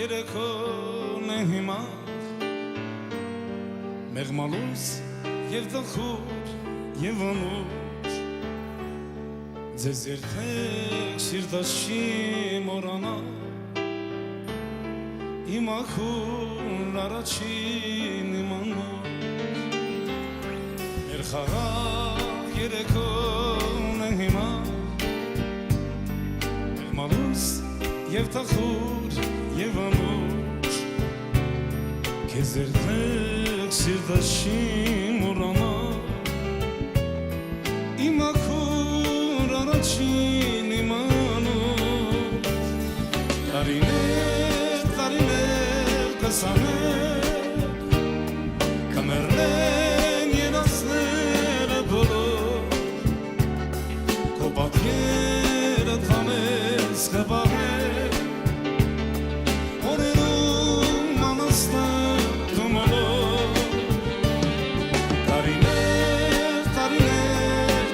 երեքոն է հիմա մեղմալուս և տխուր և անուր ձեզ երբեք սիրտս չի մոռանա իմ ախուր առաջին իմանուր մեր խաղաղ երեքոն է հիմա մեղմալուս և տխուր և անուր քեզ երբեք սիրտս չի մոռանա իմ ախուր առաջին իմանուր տարիներ կսաներ կմեռնեն երազները բոլոր քո պատկերը թամես կպահեր օրերում անաստատ ու մոլոր տարիներ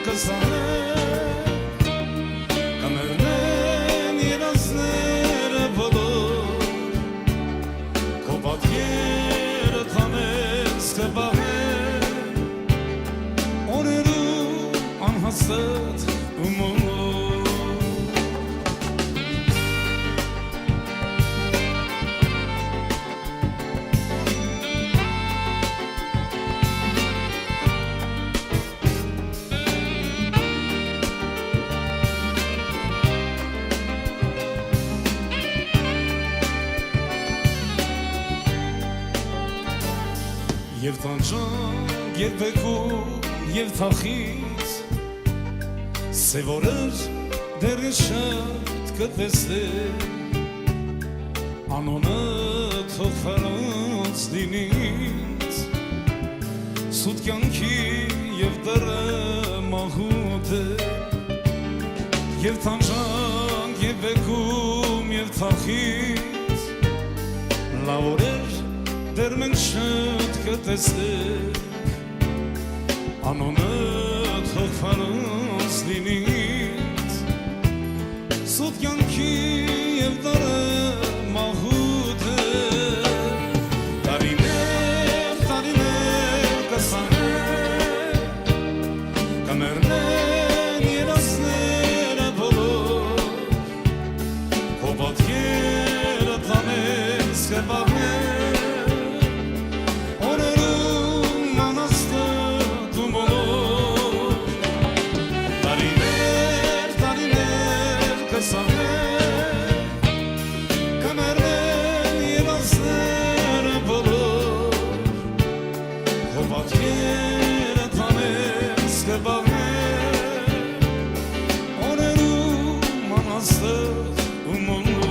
կսաներ կմեռնեն երազները բոլոր քո պատկերը թամես կպահեր օրերում անհաստ ու մոլոր Եվ տանջանք, և բեկում, և թախից Սև օրեր դեռ ես շատ կտեսնեմ Անոնը թող ֆրանց լինի ինձ Սուտ կյանքի և դեռը մահուտ է Եվ տանջանք, և բեկում, և թախից Լավ օրեր դեռ մենք շատ կտեսնենք Անոնը թող ֆրանց լինի ինձ Սուտ կյանքի և դեռը մահուտ է տարիներ կսաներ կմեռնեն երազները բոլոր քո պատկերը թամես կպահեր կմեռնեն երազները բոլոր քո պատկերը թամես կպահեր օրերում անհաստ ու մոլոր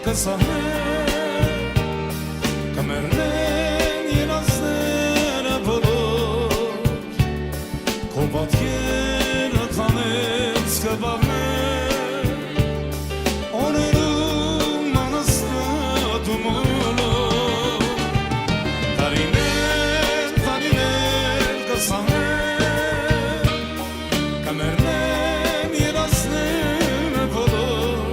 կսաներ կմեռնեն երազները բոլոր քո պատկերը թամես կպահեր օրերում անաստատ ու մոլոր տարիներ կսաներ կմեռնեն երազները բոլոր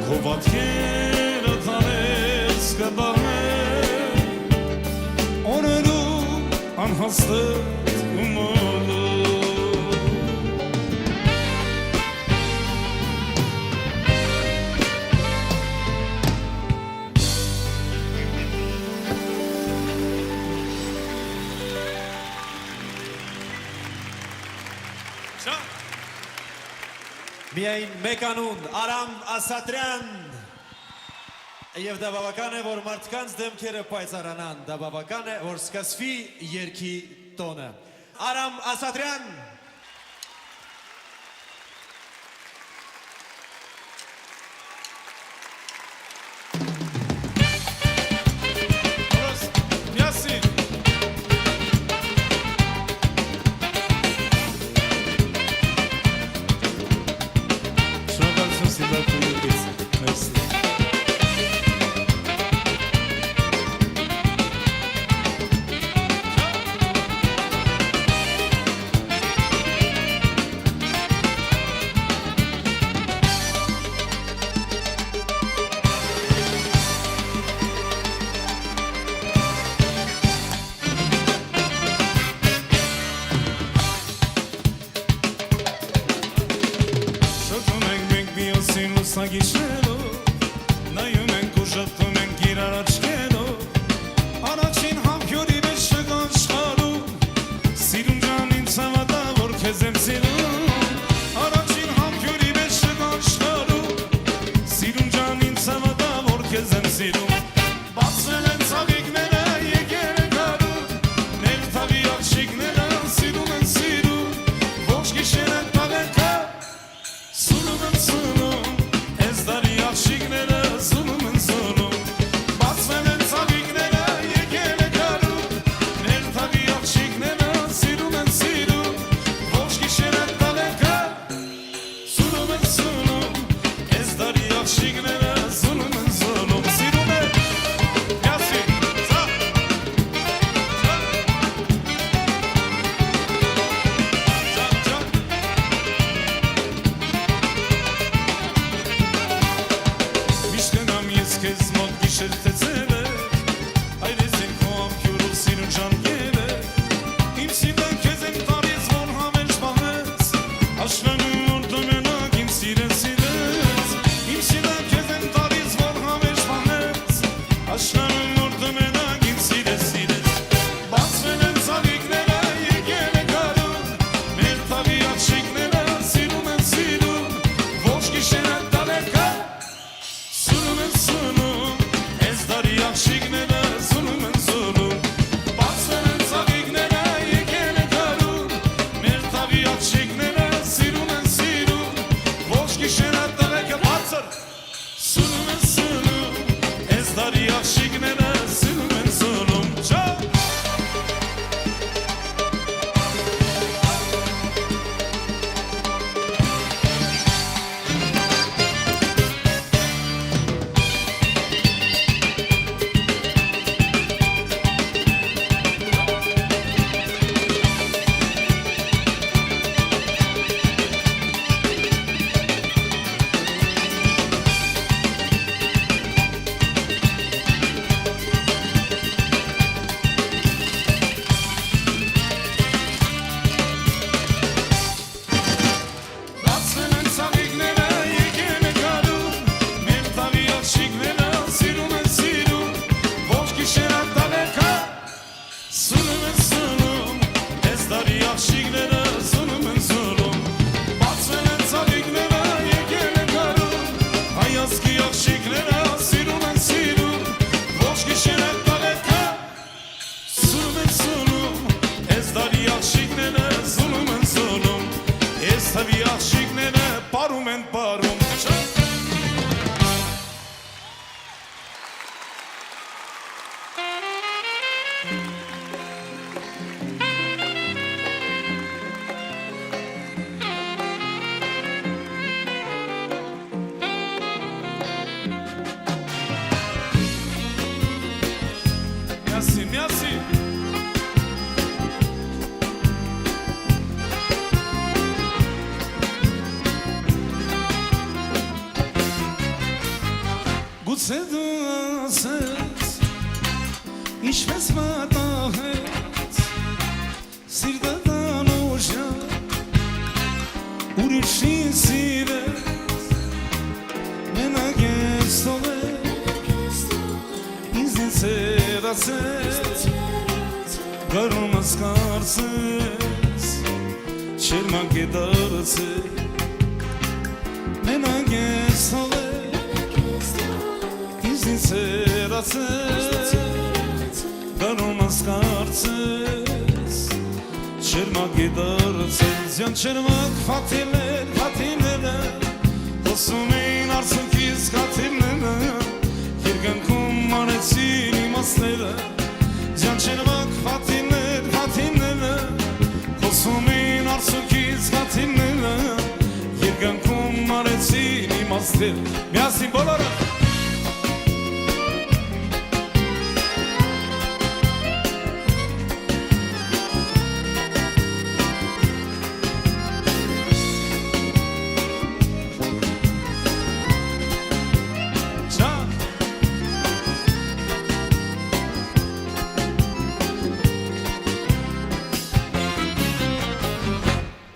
քո պատկերը թամես կպահեր օրերում անհաստ ու մոլոր Միայն մեկ անուն, Արամ Ասատրյան։ Եվ դա բավական է, որ մարդկանց դեմքերը պայծառանան, դա բավական է, որ սկսվի երգի տոնը։ Արամ Ասատրյան։ Նայում ենք ու շփվում ենք իրար աչքերով Առաջին համբյուրի մեջ չկանչխարում Սիրում ջան ինձ հավատա որ քեզ եմ սիրում Առաջին համբյուրի մեջ չկանչխարում Սիրում ջան ինձ հավատա որ քեզ եմ սիրում Բացվել են ցավիկները եկել են գարում Մեր թավի աղջիկները սիրում են սիրում Ոչ գիշեր են տավերքը Սունում են սունում Աղջիկները զունում են զունում Բացվել են ցավիկները եկել է գարում Մեր թավի աղջիկները սիրում են սիրում Ոչ գիշեր են տավերքը Զունում են զունում Ես դարի աղջիկները զունում են զունում Սիրում են Յասի Զա Քեզ մոտ գիշեր թե ցերեկ Այրես են քո ամքյուրով սիրուն ժամկերը Իմ սիրտը քեզ եմ տալիս որ համերջ բաղեց Աշխանում որ դու մենակ իմ սիրեն սիրեց Իմ սիրտը քեզ եմ տալիս որ համերջ բաղեց Աշխանում որ դու մենակ իմ սիրեն սիրեց Բացվել են ցավիկները եկել է գարում Մեր թավի աղջիկները սիրում են սիրում Ոչ գիշեր են տավերքը Սունում են սունում, ես դարի աղջիկները սունում են սունում Բացվել են ցավիկները եկել է գարում Մեր թավի աղջիկները սիրում են սիրում Ոչ գիշերը տղեկը բացր Սունում են սունում, ես դարի աղջիկները սունում են սունում Չա Գուցե դու ասես Ինչպես մատահեց Սիրտը դանուժա Ուրիշին սիրես Մենակ ես թողես Ինձ ցերացես Գարունս կարծես Չերմակ է դարձես Menag ես թողել Ինձնից հեռացել Գարում ասկարծես Չերմակ է դարձել Ձյան չերմակ պատիլները Խոսում էին արցունքից կաթիլները Երկնքում մանեցին իմաստները Ձյան չերմակ պատիլները Խոսում էին արցունքից կաթիլները Երկնքում մանեցին իմաստները Միասին բոլորը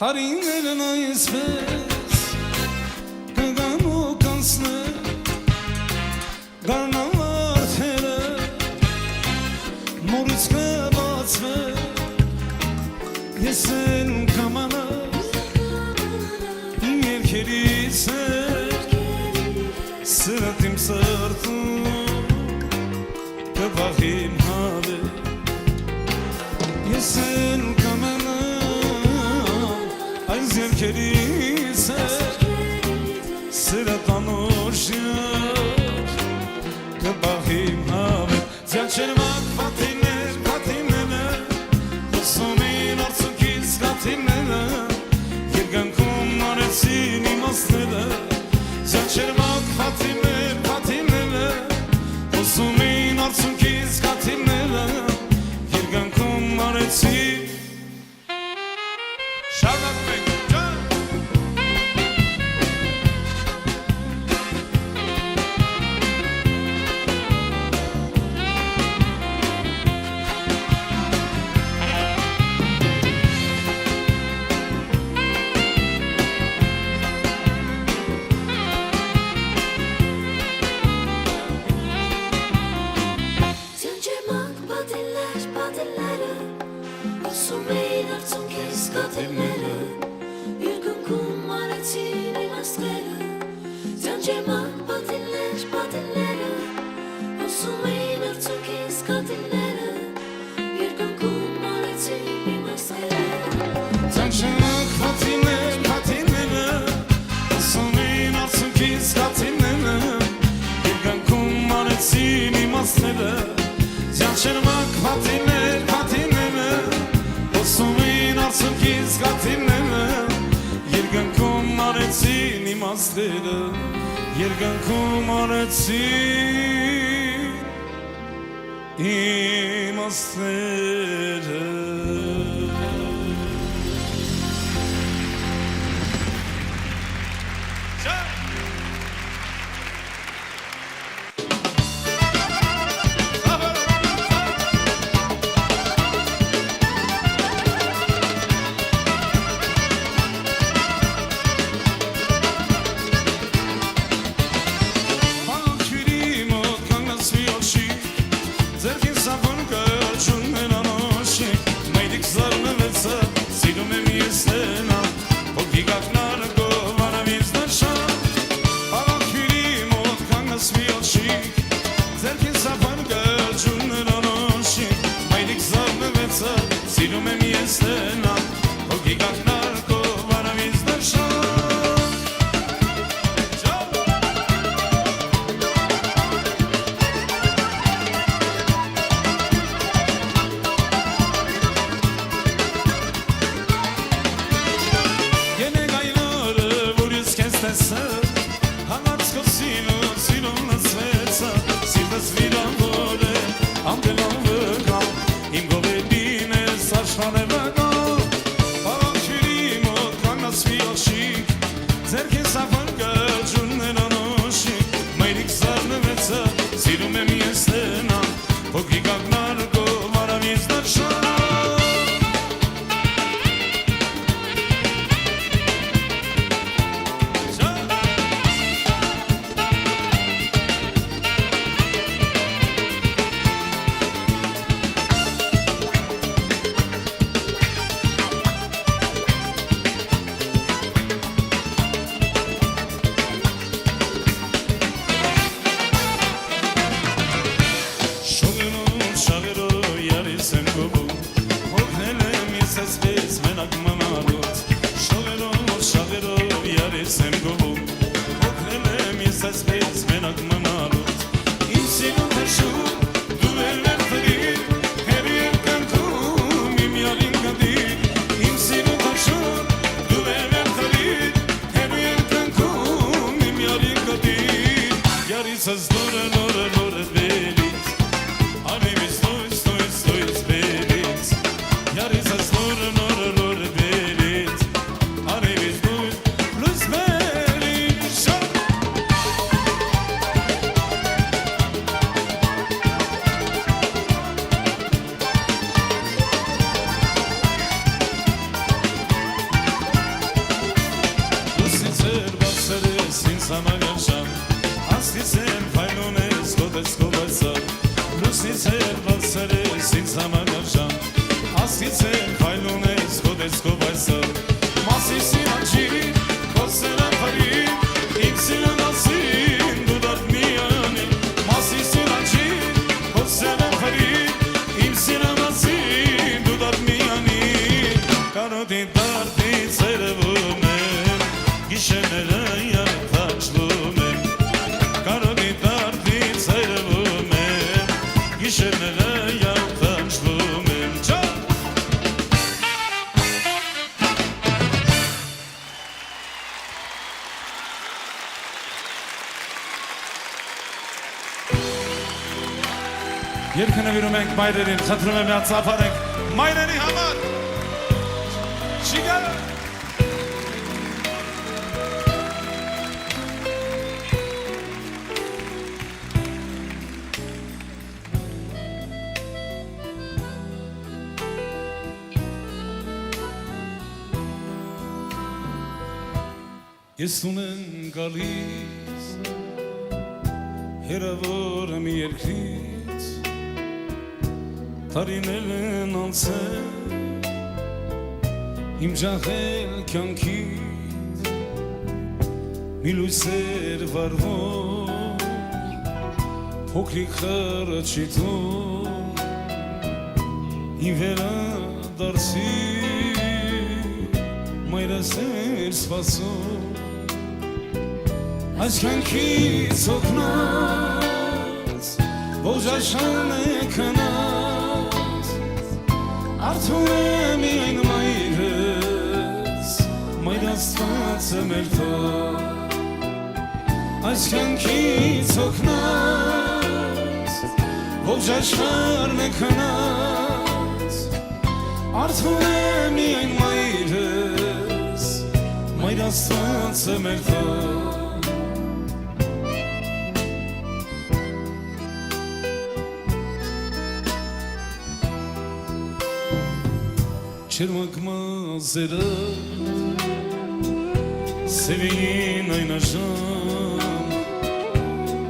Տարիներն այսպես կգան ու կանցնեն Գարնավարդերը նորից կբացվեն Ես էլ կամանալ իմ երգերից Սրտ իմ սրտում կվաղիմ հավեր Ես էլ կամանալ Այս երկերից է սրտանոշյար կբաղիմ հավեր Ձյան չերմակ պատիները Խոսում էին արցունքից կաթիլները Երկնքում մանեցին իմաստները Ձյան չերմակ պատիները Խոսում էին արցունքից կաթիլները Երկնքում մանեցին Շարնակ մենք Ձյան չերմակ պատիները Խոսում էին արցունքից կաթիլները Երկնքում մանեցին իմաստները Երկնքում մանեցին իմաստները Yarizas lura lura lura belit Animis tois tois tois belit Yarizas lura lura lura belit Animis tois plus belit Ուսիցեր բացերես ինձ համագարշան Ասիցեր պայլոնես կոտես կոբասան Ուսիցեր բացերես ինձ համագարշան Ասիցեր պայլոնես կոտես կոբասան Մասիսին անջի, կոսերան պարի Իմ սիրան ասին դու դարդ միանի Մասիսին անջի, կոսերան պարի Իմ սիրան ասին դու դարդ միանի Կանոդի դարդի ծերևում Gişenlere yartaçlım Karoni dardi sayrılım Gişenlere yartaçlım Can! Երկնը վիրում ենք մայրերին, խնդրում եմ միած ծափարենք մայրերի համար Շիգալը Ես ունեն գալիս հերավոր եմ երկրից Տարիներ են անցել իմ ժախել կյանքից Մի լույսեր վարվող փոքրիկ խրճիթում Իմ վերադարձի մայրս էր սպասում Այս կյանքից օգնած Ողջ աշխարհն է քնած Արթուն է միայն մայրս Մայր Աստվածը մեր տար Այս կյանքից օգնած Ողջ աշխարհն է քնած Արթուն է միայն մայրս Մայր Աստվածը մեր տար Չերմակ մազերը Սևին այնաժամ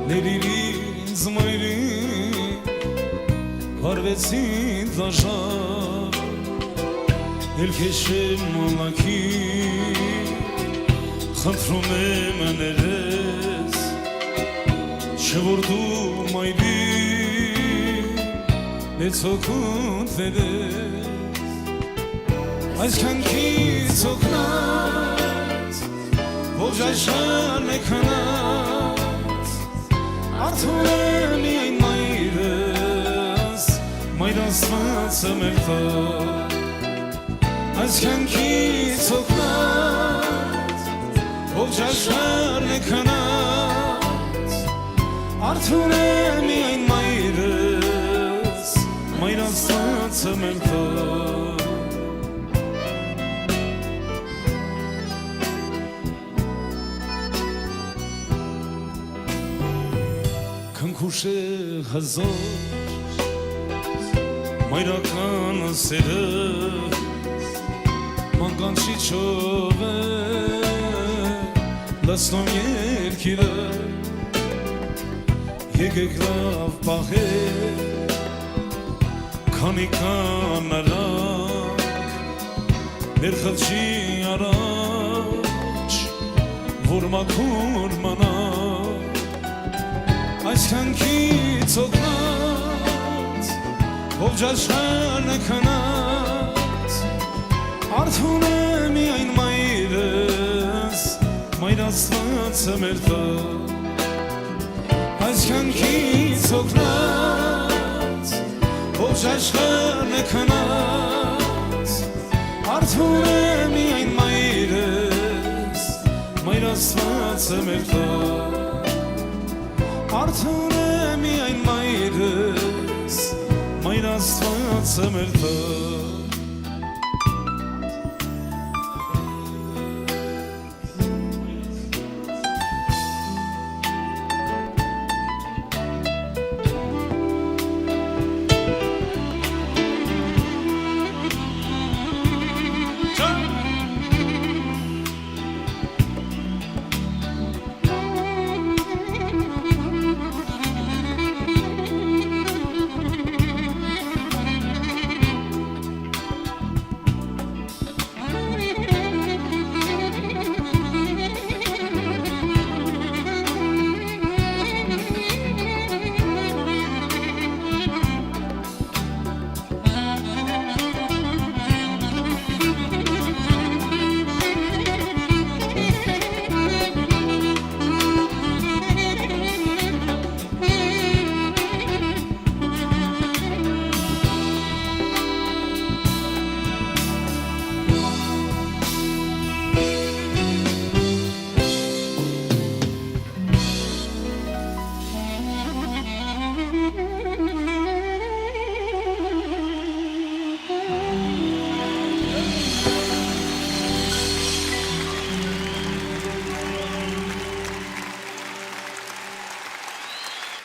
Ներիր ինձ մայրին Վարվեցին դաժան Елքեշեմ մոլակի Խնդրում եմ ներես Չվորդու մայրի Մեծ հոգուտ ներես Այս կյանքից օգնած Ողջ աշխարհն է քնած Արթուն է միայն մայրս Մայր Աստվածը մեր տար Այս կյանքից օգնած Ողջ աշխարհն է քնած Արթուն է միայն մայրս Մայր Աստվածը մեր տար Քնքուշ է հզոր Մայրական սերը Մանկանչիչով է Լսնում երկիրը Եկեք լավ պահել Քանի կանարանք Մեր խղճի առաջ Որ մաքուր մանանք Այս կյանքից օգնած Ողջ աշխարհն է քնած Արթուն է միայն մայրս Մայր Աստվածը մեր տար Այս կյանքից օգնած Ողջ աշխարհն է քնած Արթուն է միայն մայրս Մայր Աստվածը մեր տար Արդուն է միայն մայրս Մայր աստվածը մեր թը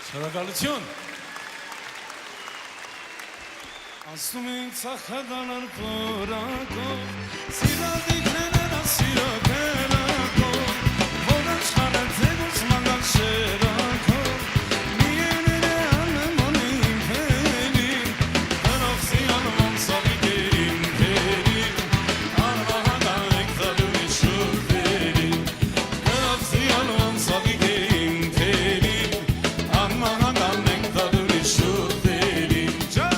Շնորհակալություն Ասում ենք ծախադանար փորակով Սիրադիքներն ասիրո կերակով Որ աշխարհը ձեգուց մանգան շերակով Միեները անեմ իմ հերին Դնով սիանում սավիկերին կերին Անվահական եք ծալունի շուրդերին Դնով սիանում սավիկերին կերին Անվահական եք ծալունի շուրդերին Չա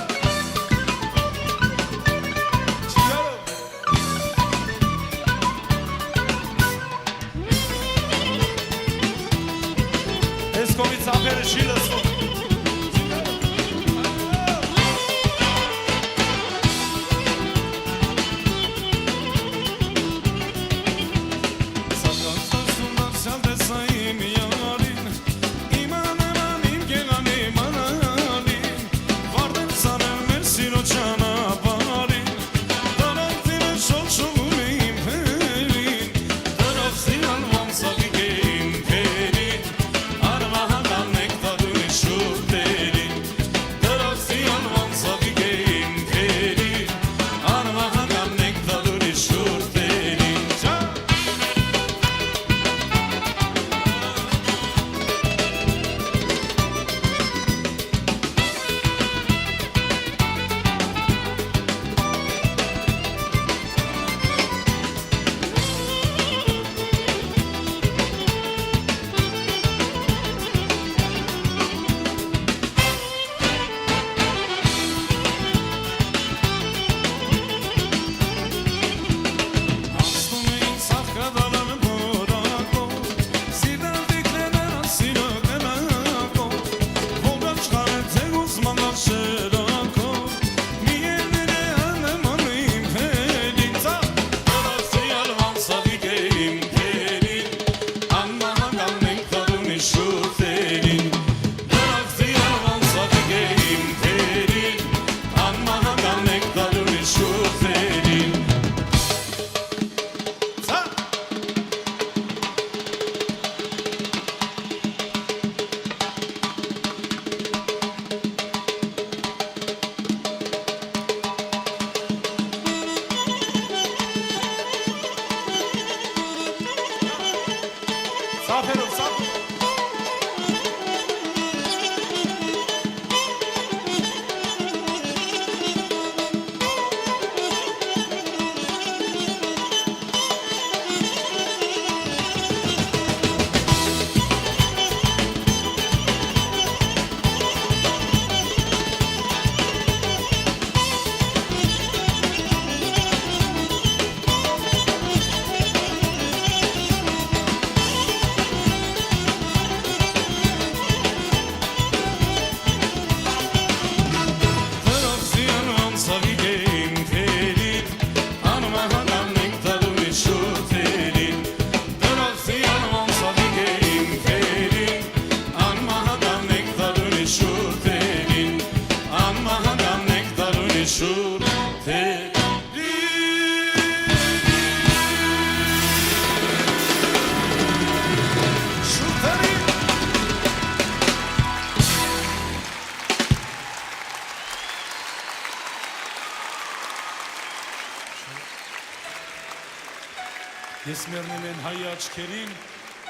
Ես մեռնում եմ հայ աչքերին,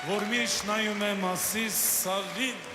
որ միշտ նայում եմ ասիս սաղին։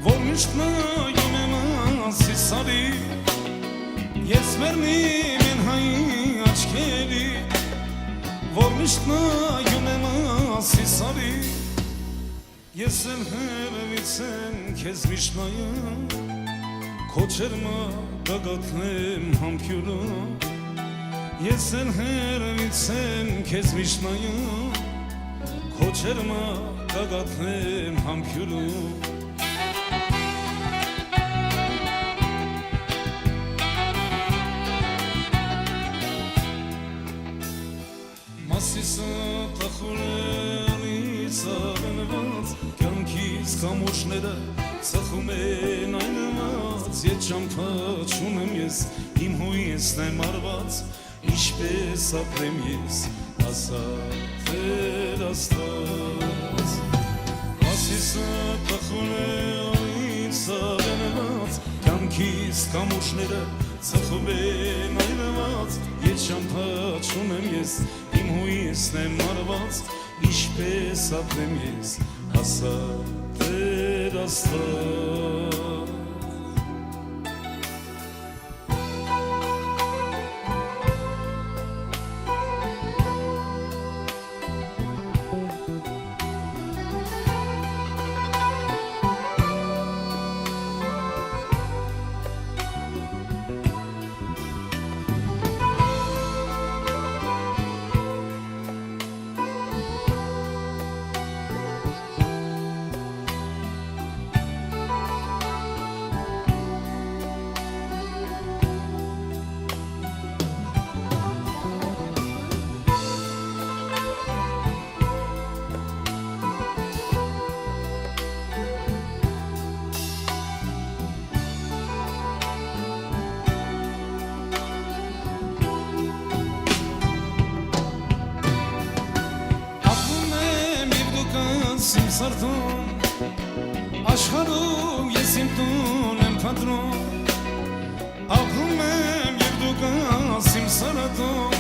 Որ միշտ նայում եմ ասի սարի, ես մեռնիմ են հայի աչքերի, որ միշտ նայում եմ ասի սարի, ես էլ հեռվից եմ քեզ միշտ նայում, քո չերմա գագաթնեմ համբյուրում, ես էլ հեռվից եմ քեզ միշտ նայում, քո չերմա գագաթնեմ համբյուրում։ Մասիսը տախուրելից ավենված, կյանքից կամուրջները ծխում են այնված, ետ ճամփա չունեմ ես, իմ հույսն եմ արված, ինչպես ապրեմ ես, ասա Տեր Աստված։ Մասիսը տախուրելից ավենված, կյանքից կամուրջները ծխում են այնված, ետ ճամփա չունեմ ես, իմ հույսն եմ արված, ինչպես ապրեմ ես, ասա Տեր Աստված։ Աշխարհում ես իմ տուն եմ փնտրում, ապրում եմ և դու կաս իմ սարատում,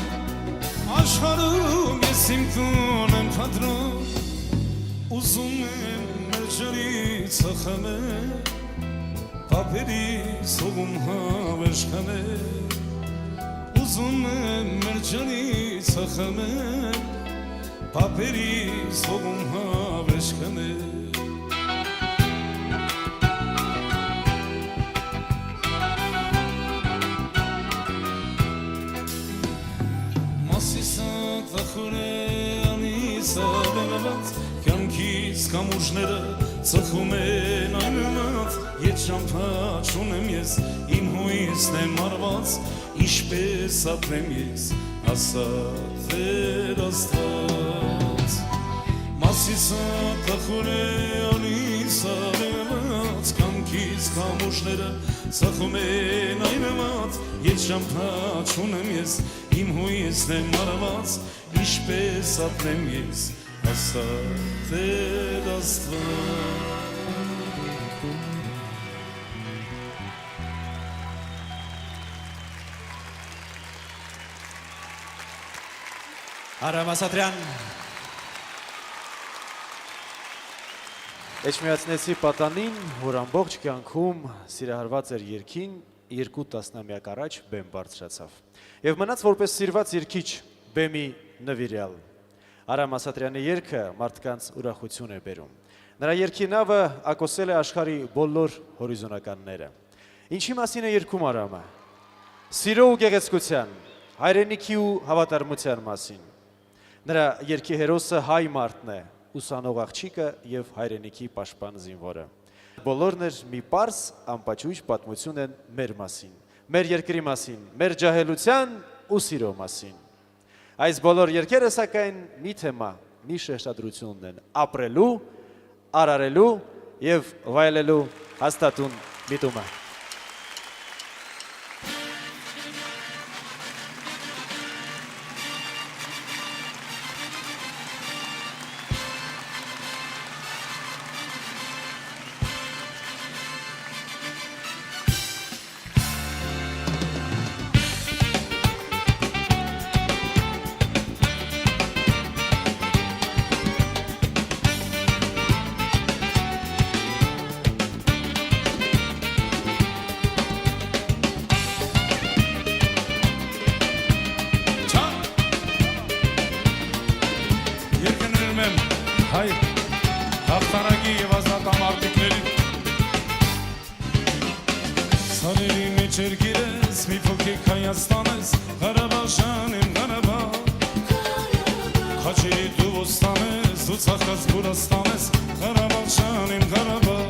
աշխարհում ես իմ տուն եմ փնտրում, ուզում եմ մեր ջրից ծխանել, պապերից հողում հավերժ քանել, ուզում եմ մեր ջրից ծխանել, պապերից հողում հավերժ քանել։ Կյանքից կամուրջները ծխում են այնված, ետ ճամփա չունեմ ես, իմ հույսն եմ արված, ինչպես ապրեմ ես, ասա Տեր Աստված։ Մասիսը տխուր է անից արևած, կյանքից կամուրջները ծխում են այնված, ետ ճամփա չունեմ ես, իմ հույսն եմ արված, ինչպես ապրեմ ես, ասա Տեր Աստված։ Արամ Ասատրյան Էջմիածնեցի պատանին, որ ամբողջ կյանքում սիրահարված էր երգին, 2 տասնամյակ առաջ բեմ բարձրացավ։ Եվ մնաց որպես սիրված երգիչ բեմի նվիրյալ։ Արամ Ասատրյանի երգը մարդկանց ուրախություն է բերում։ Նրա երգի նավը ակոսել է աշխարհի բոլոր հորիզոնականները։ Ինչի մասին է երգում Արամը։ Սիրո ու գեղեցկության, հայրենիքի ու հավատարմության մասին։ Նրա երգի հերոսը հայ մարդն է, ուսանող աղջիկը եւ հայրենիքի պաշտպան զինվորը։ Բոլորն էլ մի պարզ անպաճույճ պատմություն են մեր մասին, մեր երկրի մասին, մեր ջահելության ու սիրո մասին։ Այս բոլոր երգերը սակայն մի թեմա, մի շեշտադրություն ունեն՝ ապրելու, արարելու եւ վայելելու հաստատուն միտումը։ Հայ հաղթանակի և ազատ ամարտիկների Սաների մեջ էր գիրես, մի փոքրիկ Հայաստանես, Ղարաբաղ իմ Ղարաբաղ Քաչերի դու ոստանես, դու ծախած Բուրաստանես, Ղարաբաղ իմ Ղարաբաղ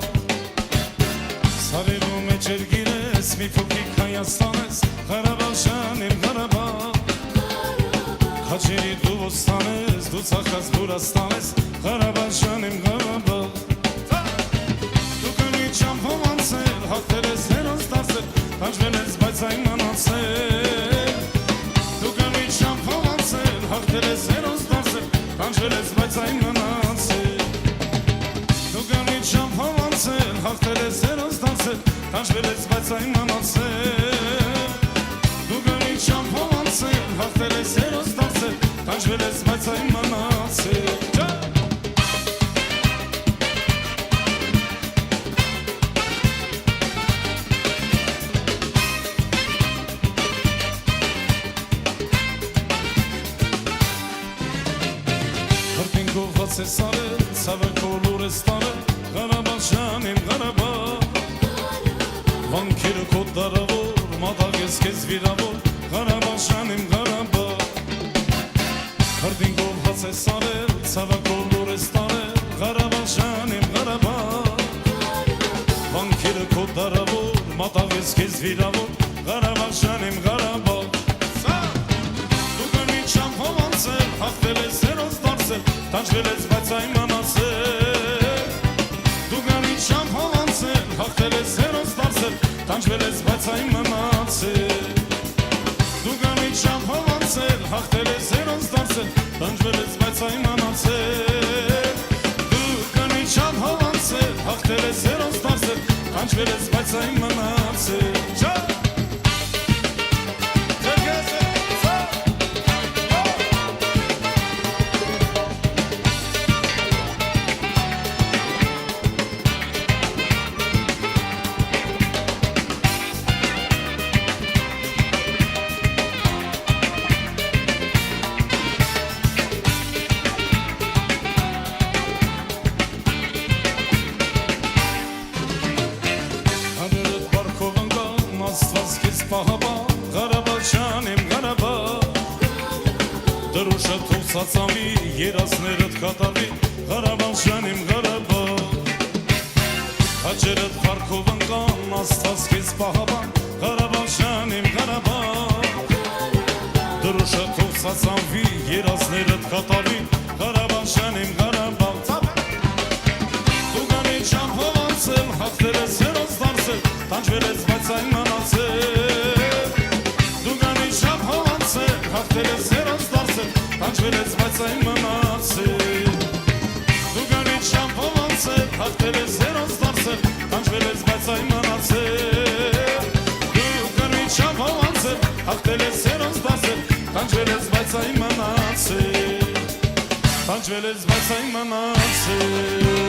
Սարերու մեջ էր գիրես, մի փոքրիկ Հայաստանես, Ղարաբաղ իմ Ղարաբաղ Քաչերի դու ոստանես, դու ծախած Բուրաստանես, Ղարաբաղ իմ Ղարաբաղ Դու կնի չամփով անցել, հաղթել ես հերոս դարձել, տանջվել ես, բայց այն մնացել Դու կնի չամփով անցել, հաղթել ես հերոս դարձել, տանջվել ես, բայց այն մնացել Դու կնի չամփով անցել, հաղթել ես հերոս դարձել, տանջվել ես, բայց այն մնացել Դու կնի չամփով անցել, հաղթել ես հերոս դարձել, տանջվել ես, բայց այն մնացել Քրտինգով ես արել, ցավը կոլուր ես տարել, Ղարաբաղ իմ Ղարաբաղ Վանքերը քո դարավոր, մատաղ ես քեզ վիրավոր, Ղարաբաղ իմ Ղարաբաղ Քրտինգով ես արել, ցավը կոլուր ես տարել, Ղարաբաղ իմ Ղարաբաղ Վանքերը քո դարավոր, մատաղ ես քեզ վիրավոր, Ղարաբաղ իմ Ղարաբաղ Դու կնի չամփով անցել, հաղթել ես հերոս դարձել, տանջվել ես, բայց այն մնացել Դու կնի չամփով անցել, հաղթել ես հերոս դարձել, տանջվել ես, բայց այն մնացել Դու կնի չամփով անցել, հաղթել ես հերոս դարձել, տանջվել ես, բայց այն մնացել Դու կնի չամփով անցել, հաղթել ես հերոս դարձել, տանջվել ես, բայց այն մնացել Դրուշը թողցածամի, երասներըտ կատարվի, Ղարաբաղ իմ Ղարաբաղ Հաճերըտ վարքով ընկան, աստված քեզ պահաբան, Ղարաբաղ իմ Ղարաբաղ Դրուշը թողցածամվի, երասներըտ կատարվի, Ղարաբաղ իմ Ղարաբաղ Դու կնի չամփով անցել, հաղթել ես հերոս դարձել, տանջվել ես, բայց այն մնացել Դու կնի չամփով անցել, հաղթել ես հերոս դարձել, տանջվել ես, բայց այն մնացել Դու կնի չամփով անցել, հաղթել ես հերոս դարձել, տանջվել ես, բայց այն մնացել Դու կնի չամփով անցել, հաղթել ես հերոս դարձել, տանջվել ես, բայց այն մնացել Հաջվել ես, բայց այն մնացել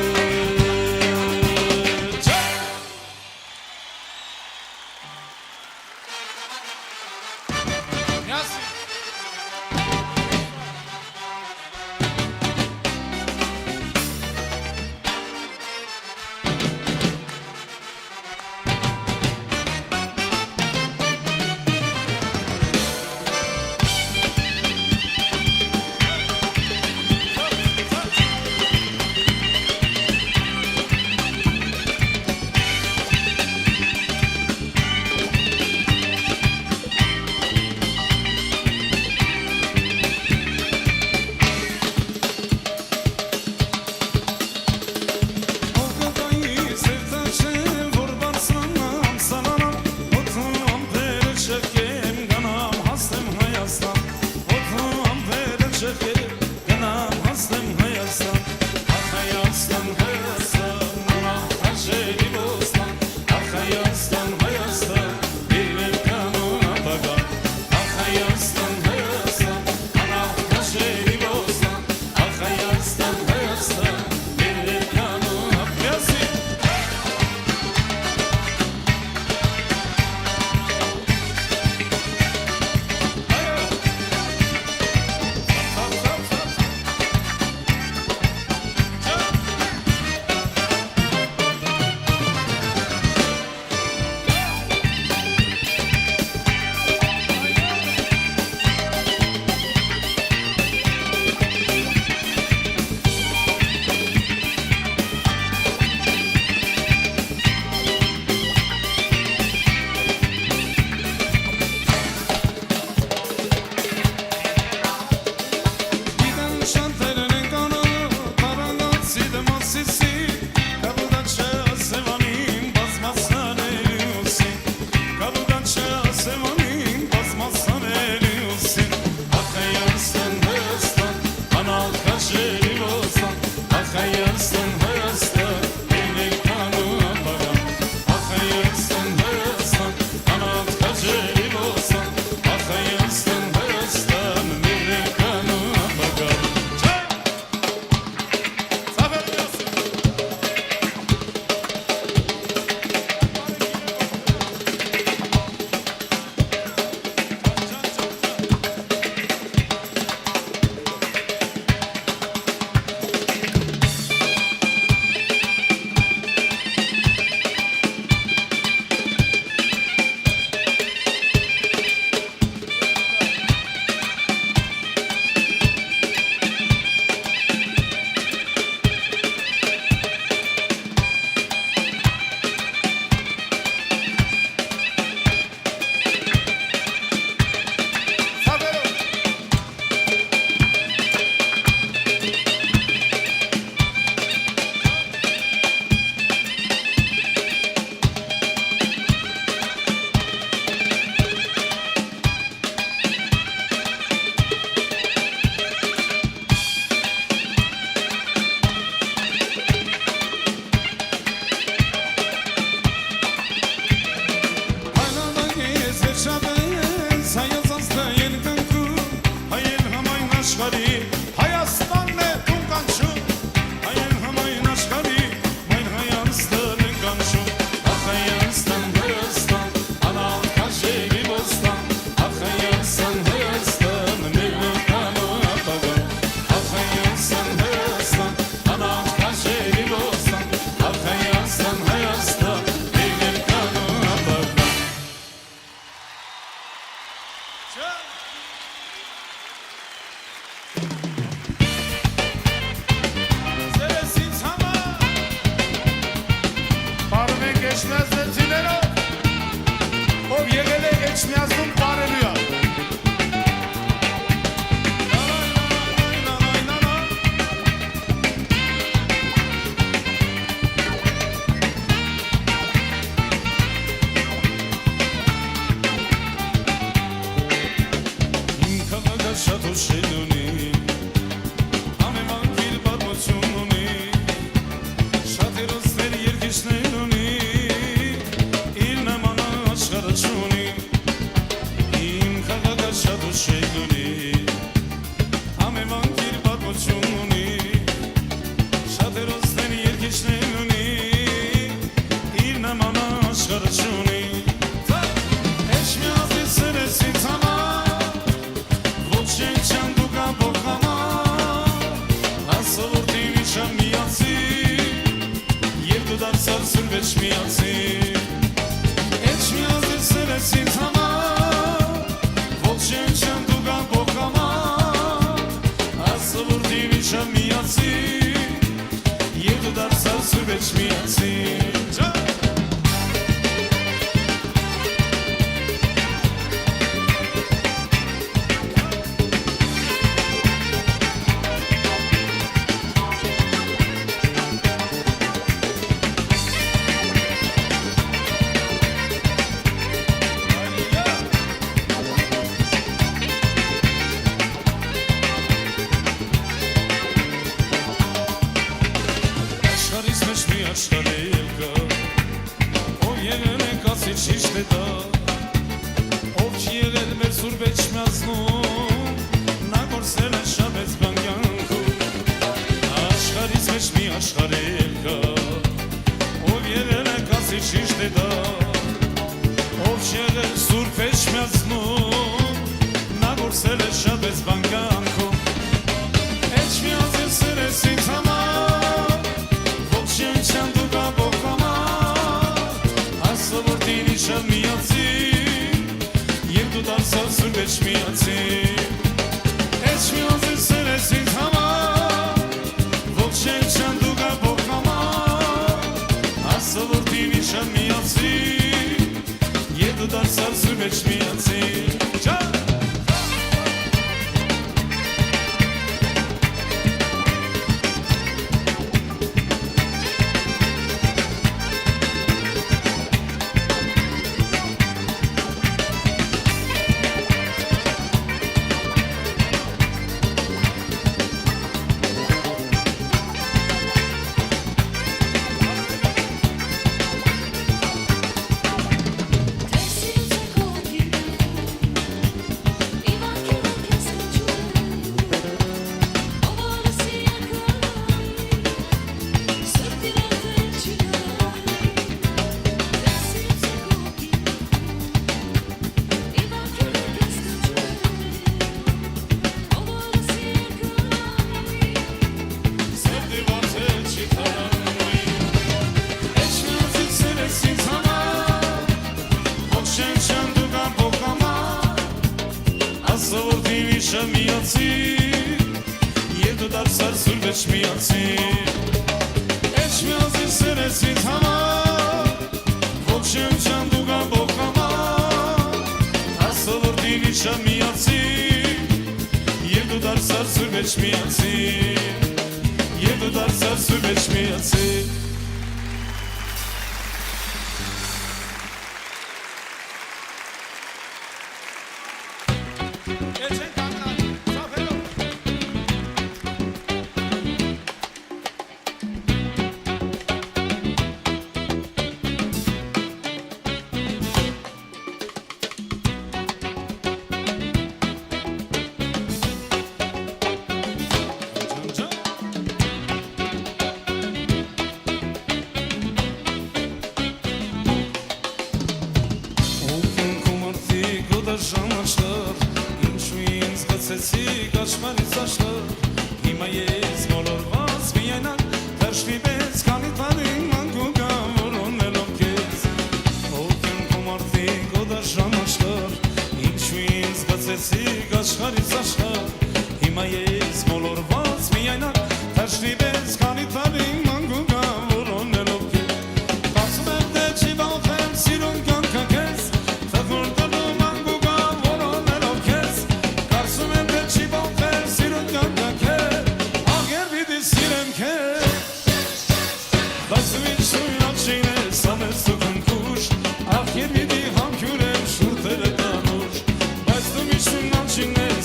Շատ ուշ է գնի, ամեն վան կիր պատմություն ունի մեջ միացին Էջ միազը սերես ինձ համար Ոչ չեմ դու գամբող համար Ասը որ դիվի չեմ միացին Եվ դու դարձավ սուր մեջ միացին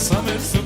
Summer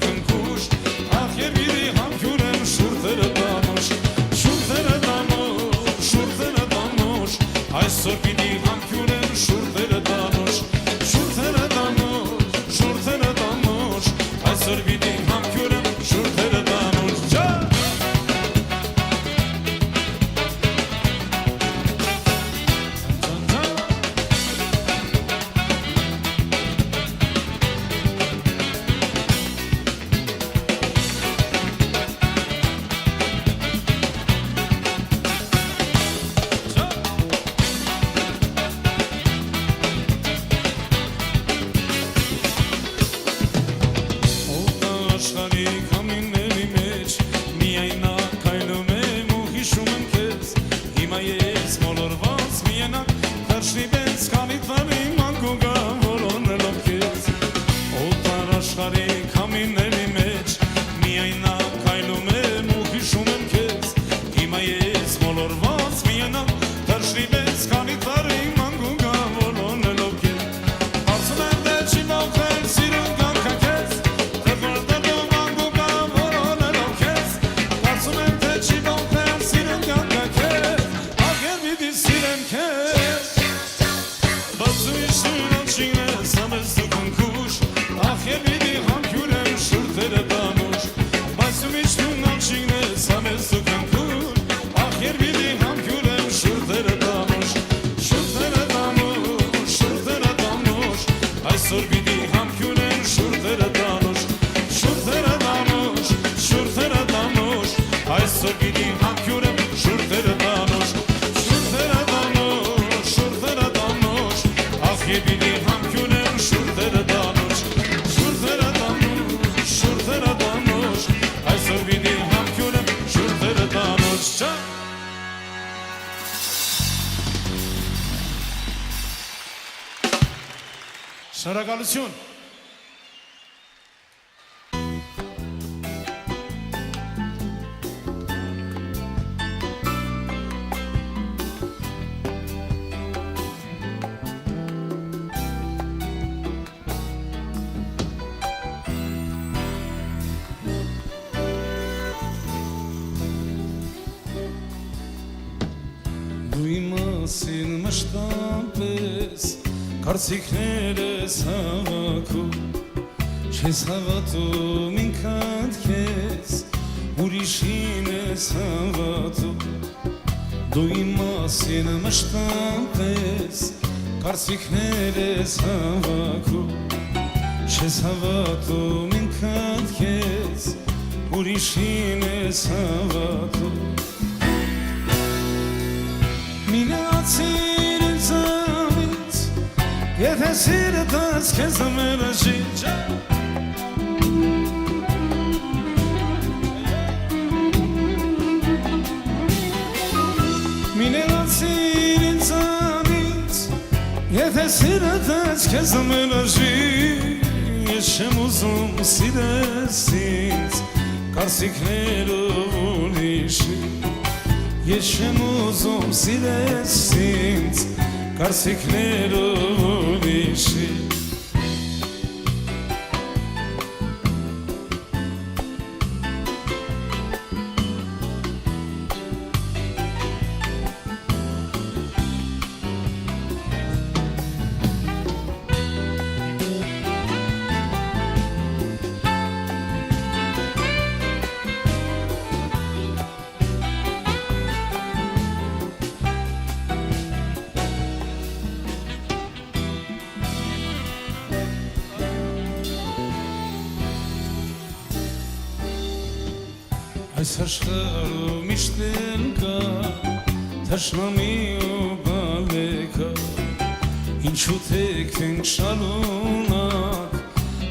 այսօր գիտի համքյուրը շուրթերը տանոջ շուրթերը տանոջ շուրթերը տանոջ ախ եբիդի համքյուրը շուրթերը տանոջ շուրթերը տանոջ շուրթերը տանոջ այսօր գիտի համքյուրը շուրթերը տանոջ չա Շնորհակալություն Դու իմ մասին մշտապես կարծիքներս հավաքում Չես հավատում ինքդ քեզ ուրիշին ես հավատում Դու իմ մասին մշտապես կարծիքներս հավաքում Չես հավատում ինքդ քեզ ուրիշին ես հավատում Մինացիր ինձանից Եթե սիրտս քեզ մերժի Մինացիր ինձանից Եթե սիրտս քեզ մերժի Ես չեմ ուզում սիրես ինձ Կարծիքներով ուրիշի Ես չեմ ուզում սիրես ինձ Կարծիքներով ուրիշի Այս աշխարհում միշտ էլ կա թշնամի ու բալեկա Ինչու թեքվենք շարունակ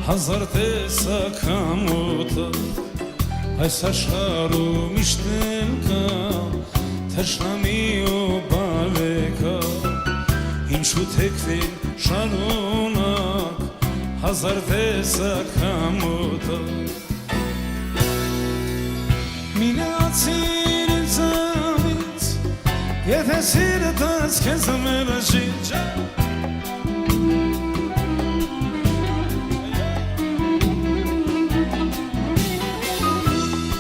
հազար տեսակ համոթակ Այս աշխարհում միշտ էլ կա թշնամի ու բալեկա Ինչու թեքվենք շարունակ հազար տեսակ համոթակ Մինացիր ինձանից Եթե սիրտս քեզ մերժի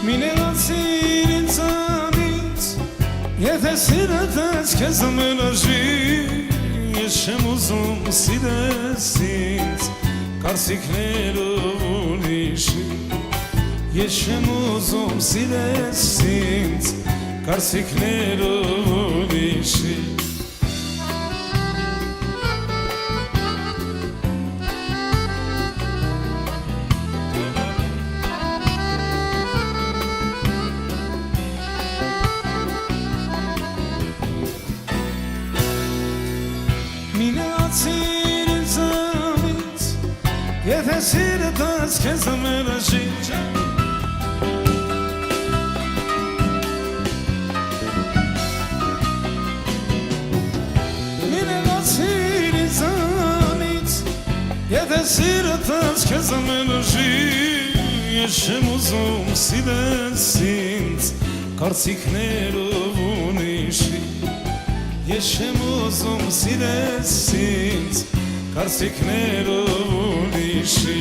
Մինացիր ինձանից Եթե սիրտս քեզ մերժի Ես չեմ ուզում սիրես ինձ Կարծիքներով ուրիշի Ես չեմ ուզում սիրես ինձ Կարծիքներով ուրիշի Մինացիր ինձանից Եթե սիրտս քեզ մերժի Եթե սիրտս քեզ մերժի Ես չեմ ուզում սիրես ինձ Կարծիքներով ուրիշի Ես չեմ ուզում սիրես ինձ Կարծիքներով ուրիշի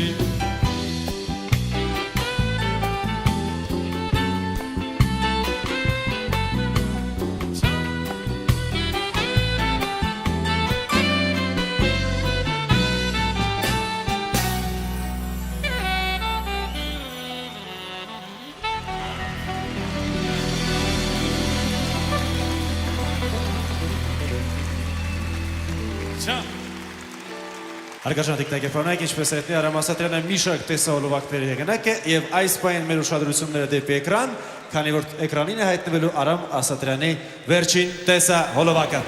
Հարգարժան տիկնագերպարներ, ինչպես հայտնի Արամ Ասատրյանը մի շարք տեսահոլովակների հեղինակ է եւ այս պահին մեր ուշադրությունները դեպի էկրան, քանի որ էկրանին է հայտնվելու Արամ Ասատրյանի վերջին տեսահոլովակը։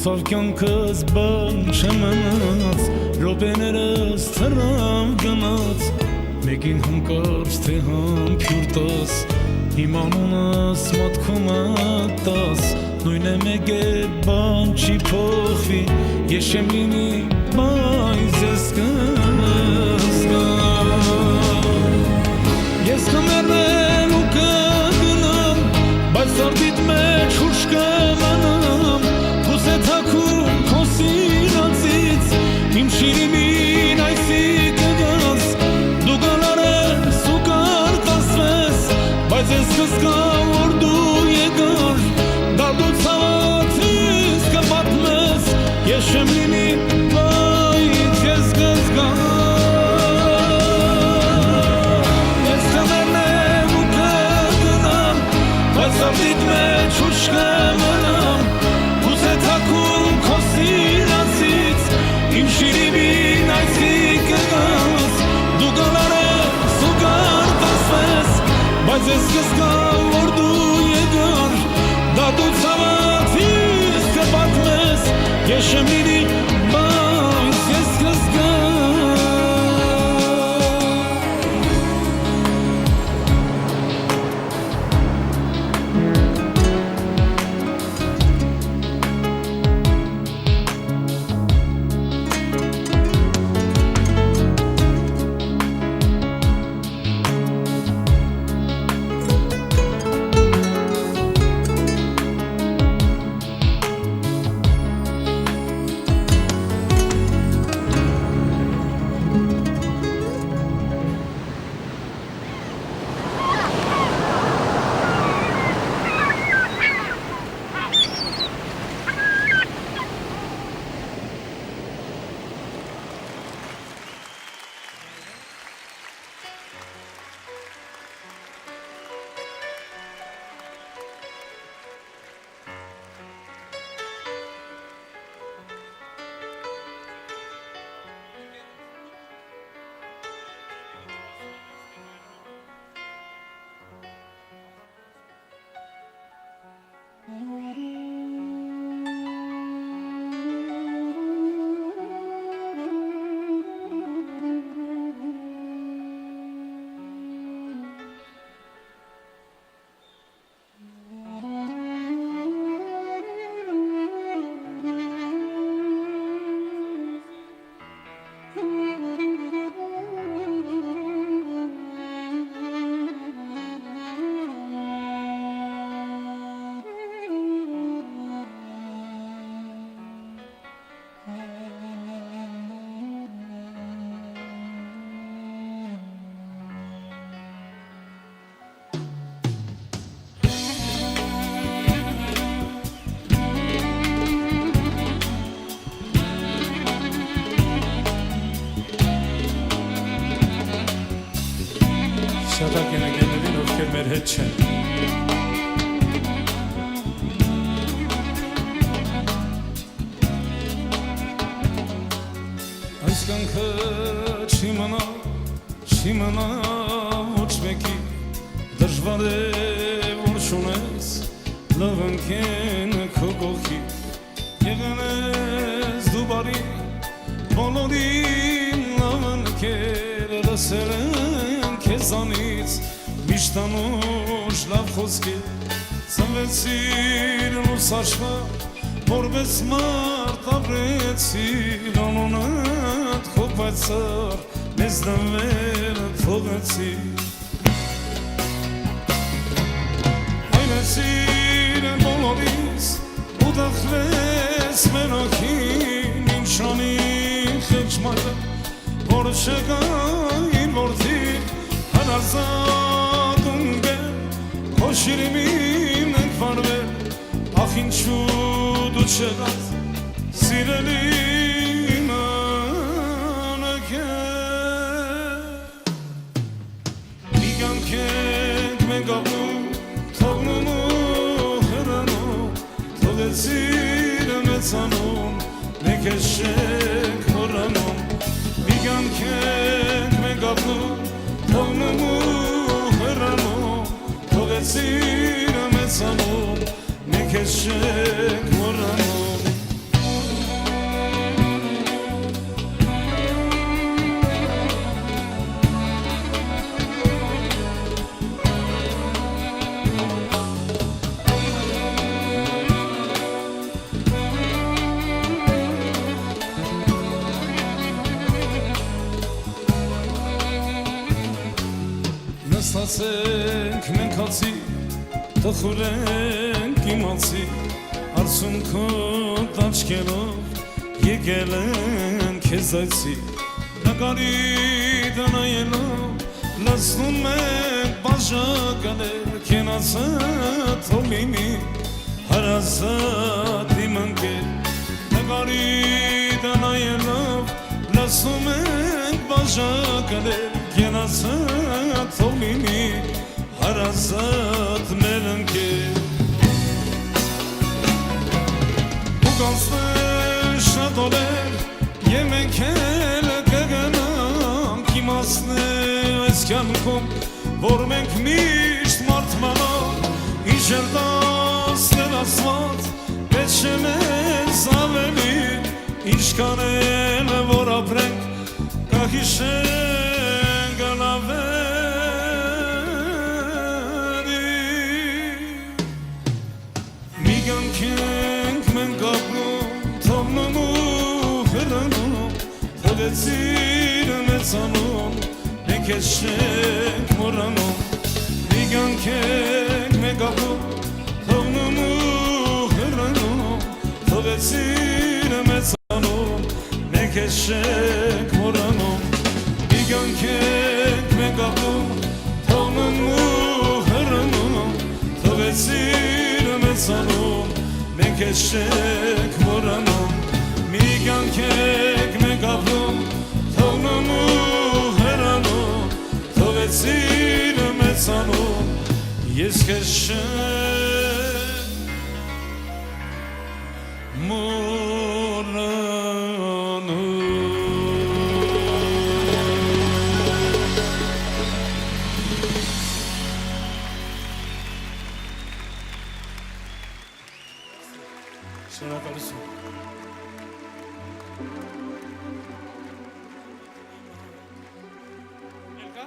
Անցավ կյանքս բան չմնաց, րոպեներս թռավ գնաց, մեկին հանկարծ թե համբյուր տաս, իմ անունս մատքում ատաս, նույն է մեկ է բան չի փոխվի, ես չեմ լինի, բայց ես կզգամ, ես կմեռնեմ ու կգնամ, բայց սարդիդ մեջ հուշ կմնամ, թակում քո սիրածից իմ շիրիմին այսի կգաս դու գալար ես ու կարտասվես բայց ես կզգամ որ դու եկար դարդու ցավաթից կպատմես ես չեմ լինի բայց ես կզգամ ես կմեռնեմ ու կգնամ բայց սարդիդ մեջ ուշ կմնամ թակում քո սիրածից իմ շիրիմին այսի կգաս դու գալար ես ու կարտասվես բայց ես կզգամ որ դու եկար դա դու ցավաթից կպատմես ես չեմ լինի բայց ես կզգամ հետ չեն Այս կյանքը չի մնա ոչ մեկի Դժվար է որ չունես լավ ընկեն քո կողքի Եղել ես դու բարի բոլորին լավ ընկեր Լսել են քեզանից միշտ անուշ լավ խոսքեր Ծնվեցիր լույս աշխարհ որպես մարդ ապրեցիր անունդ քո պայծառ մեզ դամեր թողեցիր Այլեցիր բոլորից ու դախվես մենոքին ինչ անի խեղճմայրը որ չկային որդի հնարզատ ունգել քո շիրիմին ենք վարվել ախ ինչու դու չեղած սիրելին անկել մի կյանք ենք մենք ապրում թողնում ու հեռանում թողեցիր մեծանում մենք ես չենք մոռանում մի կյանք ենք մենք ապրում թողնում ու հեռանում թողեցիր մեծանում մենք ես չենք մոռանում Նստացենք մենք հացի տխուրենք իմացի արցունքոտ աչքերով եկել են քեզ այցի նկարի դնայելով լսնում ենք բաժակներ կենացած հոլինի հարազատ իմ ընկեր նկարի դնայելով լսում ենք բաժակներ կենացած հոլինի հարազատ մեր ընկեր ու կանցներ շատ օրեր և մենք էլ կգնանք իմացնել այս կյանքում որ մենք միշտ մարդմանանք ինչ էլ դասներ ասված պետք չէ մեզ ավելի ինչ կանել որ ապրենք կհիշենք գնավերի մի կյանք մենք ապրում թողնում ու հեռանում թողեցիր մեծանում մենք ես չենք մոռանում մի կյանք մենք ապրում թողնում ու հեռանում թողեցիր մեծանում մենք ես չենք մոռանում մի կյանք մենք ապրում թողնում ու հեռանում թողեցիր մեծանում մենք ես չենք մոռանում մի կյանք մենք ապրում թողնում ու հեռանում թողեցիր մեծանում ես քեզ չեմ մոռանում Շնորհակալություն Ելկա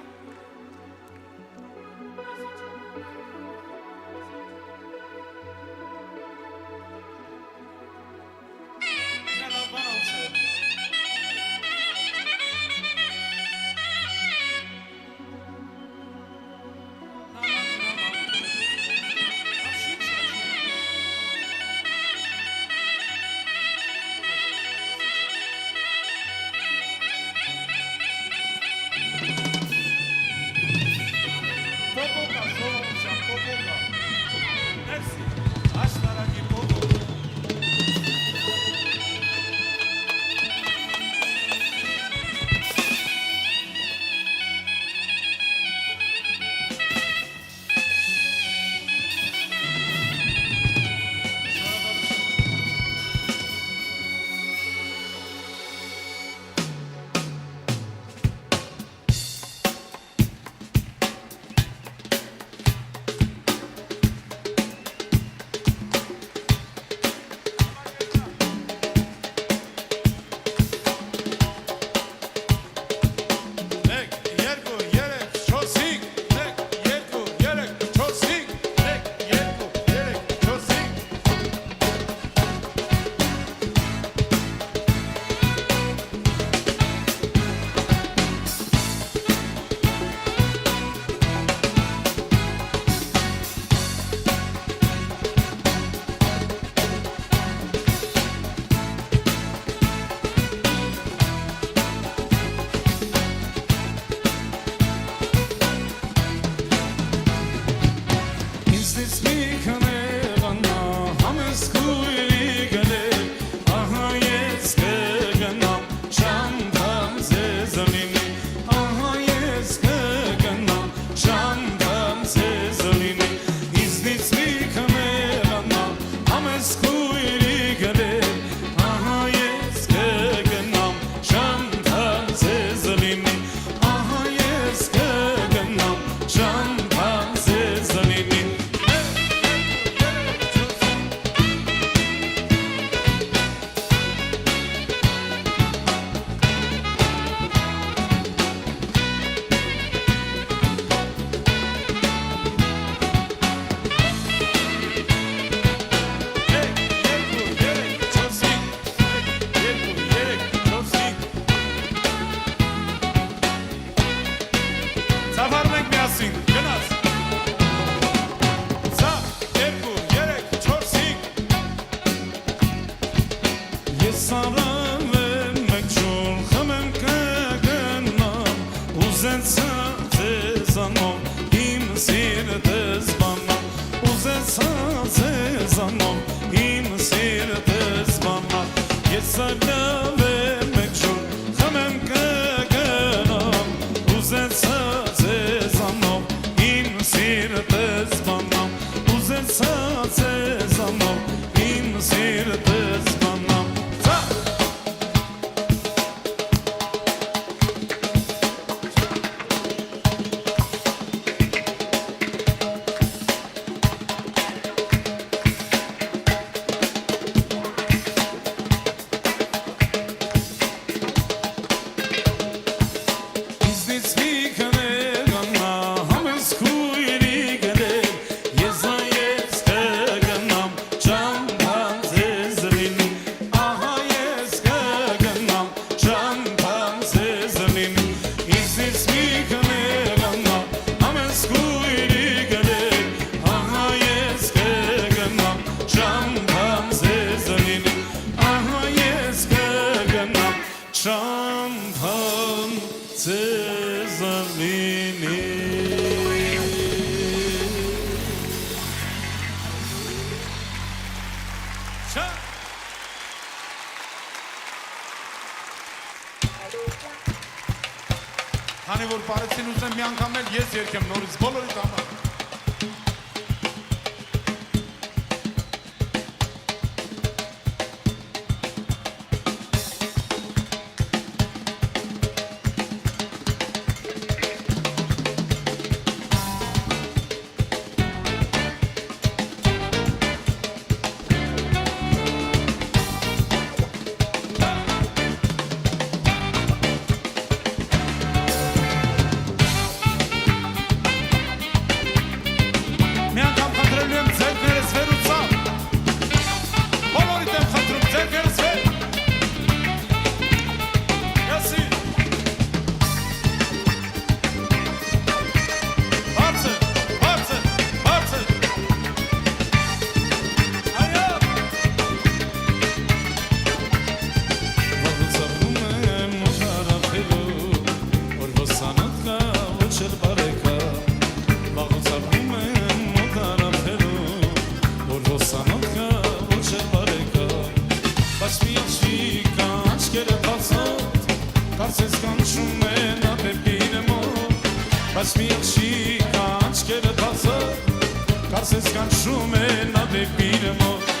Սարդավ է մեկ ժոր խմեմ կգնամ Ուզեցա ձեզանով իմ սիրտս բանամ Ուզեցա ձեզանով իմ սիրտս բանամ Շամփան ծեզալինի Քանի որ բարեցին ուզեմ մի անգամ էլ ես երկեմ նորից բոլորի համար Կարծես կանչում են ապեպինը մոտ Բայց մի աղջիկ աչքերը բացած Կարծես կանչում են ապեպինը մոտ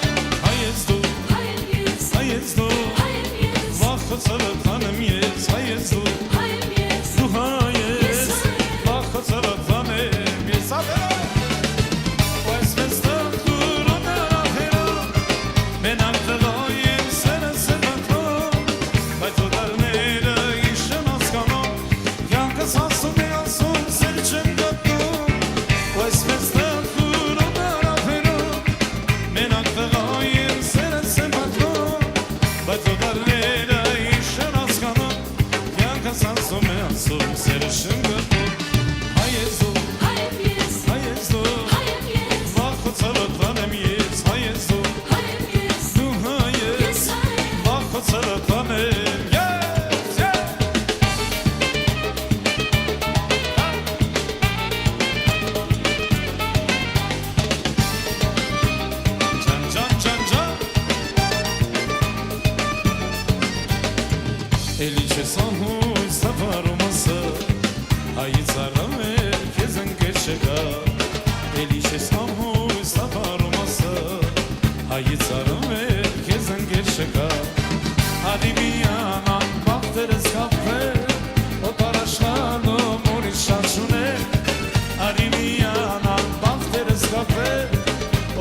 Հայ ես դու, վախոցալը տանեմ ես Հայ ես դու, դու հայ ես Վախոցալը տանեմ ես Ու այսպես տղուր ու նարահերա Մենակ տղա եմ սենս է բատում Բայց ու դարները Էլի չես անհույս տավարում ասը Հայից արամ էր կեզ ընկեր չկա Էլի չես անհույս տավարում ասը Հայից արամ էր կեզ ընկեր չկա Հադի միանան բաղթերս կապվեր Օտարաշնալում ուրիշ շատ շուներ Հադի միանան բաղթերս կապվեր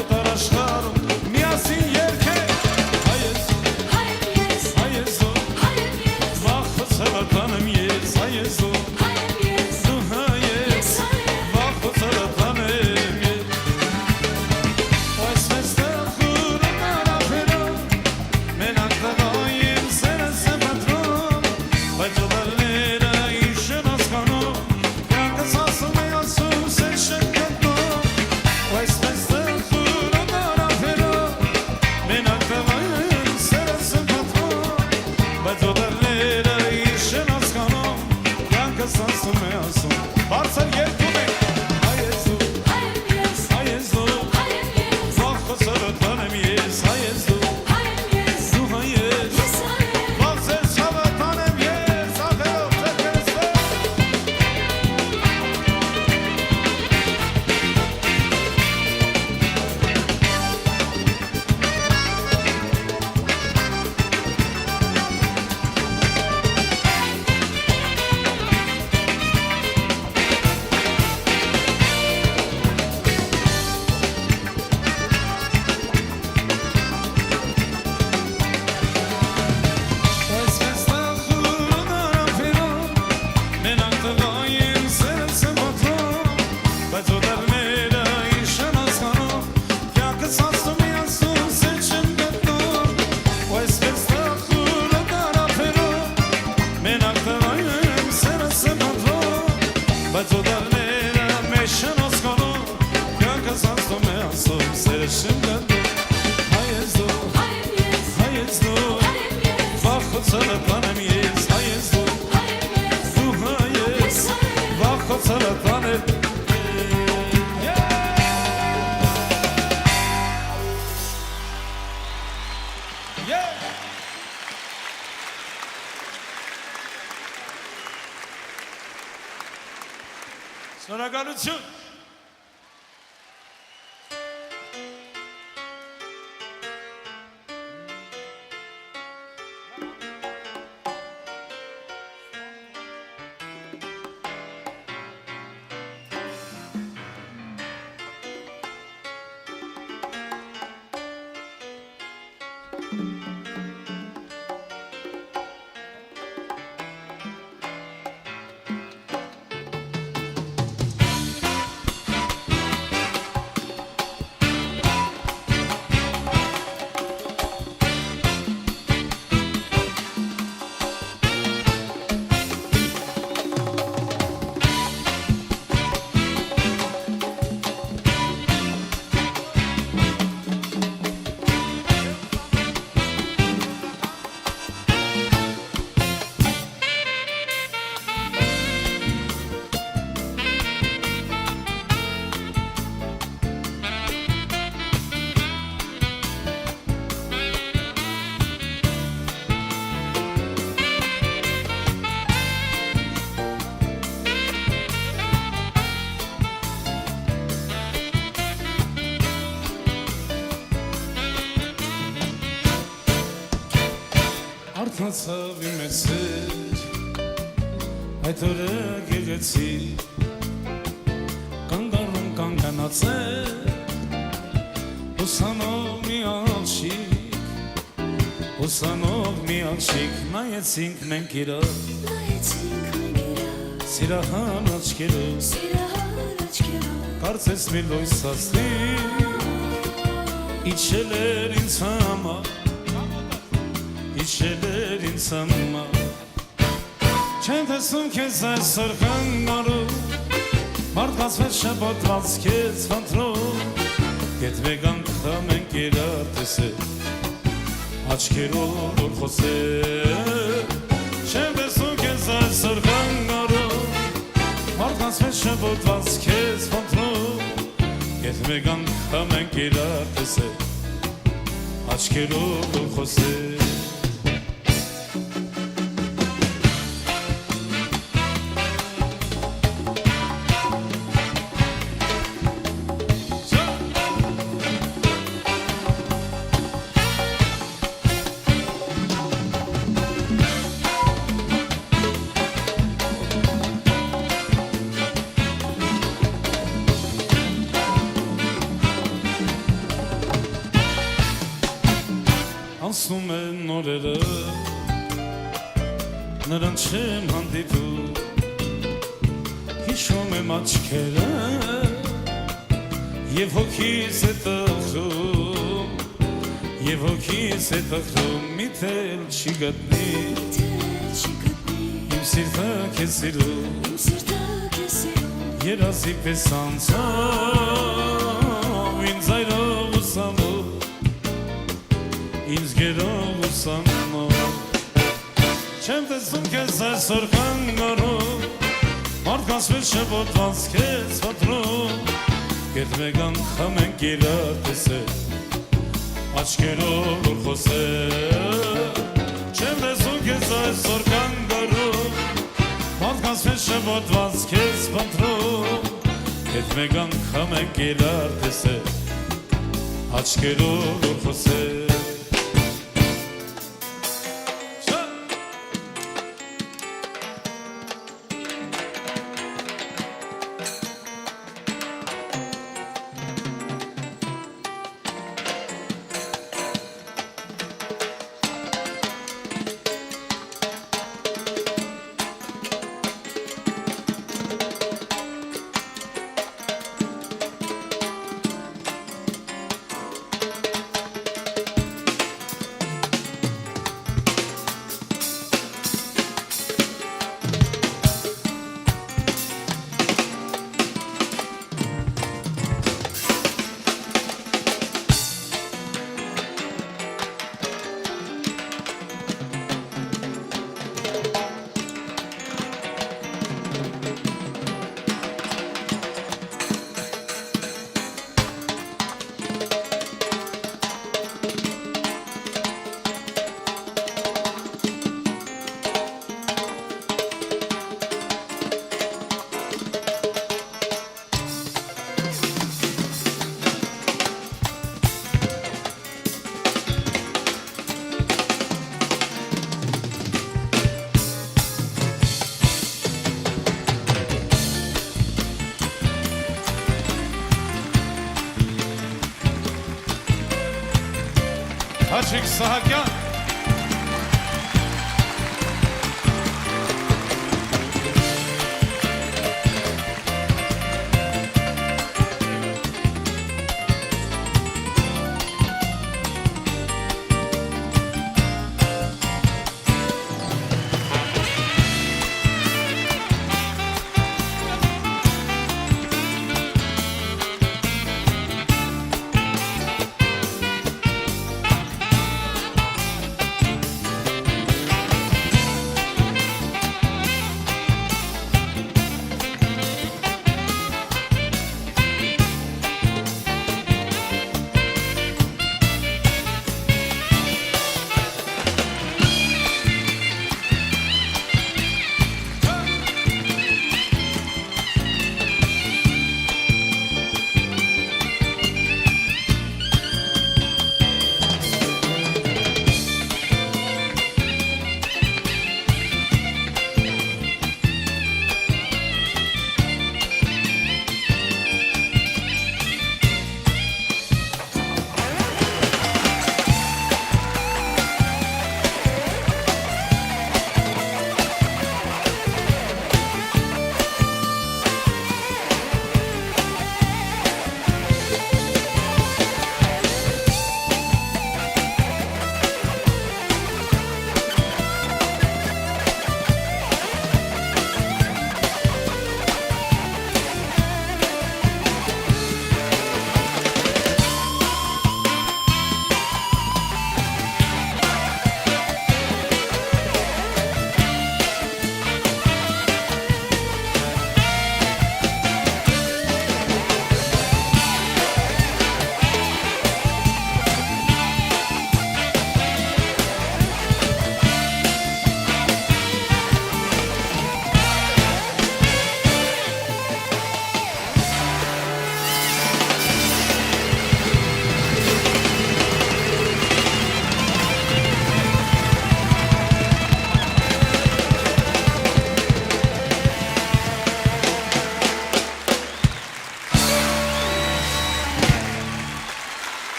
Օտարաշնալում միասին երկեր Հայ ես, հայ ես դու Վախոցալը ասում է ասում սերը շմգանդում հայ ես դու հայ ես դու վախոցանը տանեմ ես հայ ես դու դու հայ ես վախոցանը տանեմ Շնորհակալություն Արթնացավ իմ ես սեր այդ օրը գեղեցի կանգառում կանգնացել ուսանող մի աղջիկ նայեցինք մենք իրար սիրահան աչքերով կարծես մի լույս ասլիկ իջել էր ինձ համար իջել էր ինձ համար չեն տեսում քեզ այսօր խանգարում մարդկանց հետ շպոտված քեզ վանտրում Ետ վեգան խամենք իրար տեսել աչքերով որ խոսել չեն տեսում քեզ այսօր խանգարում մարդկանց հետ շպոտված քեզ վանտրում Ետ վեգան խամենք իրար տեսել աչքերով որ խոսել Անցնում են նորերը նրան չեմ հանդիպում հիշում եմ աչքերը և հոգիս է տխրում և հոգիս է տխրում միթել չի գտնի իմ սիրտը քեզ սիրում երազի պես անցավ ինձ այրով ուսանով ինձ գերով ուսանով չեմ տեսում քեզ այսօր խանգարում մարդկանց մեջ շպոտված քեզ վատրում Ետ մեկ անգամ ենք իրար տեսել աչքերով որ խոսել չեմ տեսում քեզ այսօր խանգարում մարդկանց մեջ շպոտված քեզ վատրում Ետ մեկ անգամ ենք իրար տեսել աչքերով որ խոսել Հաչիկ Սահակյան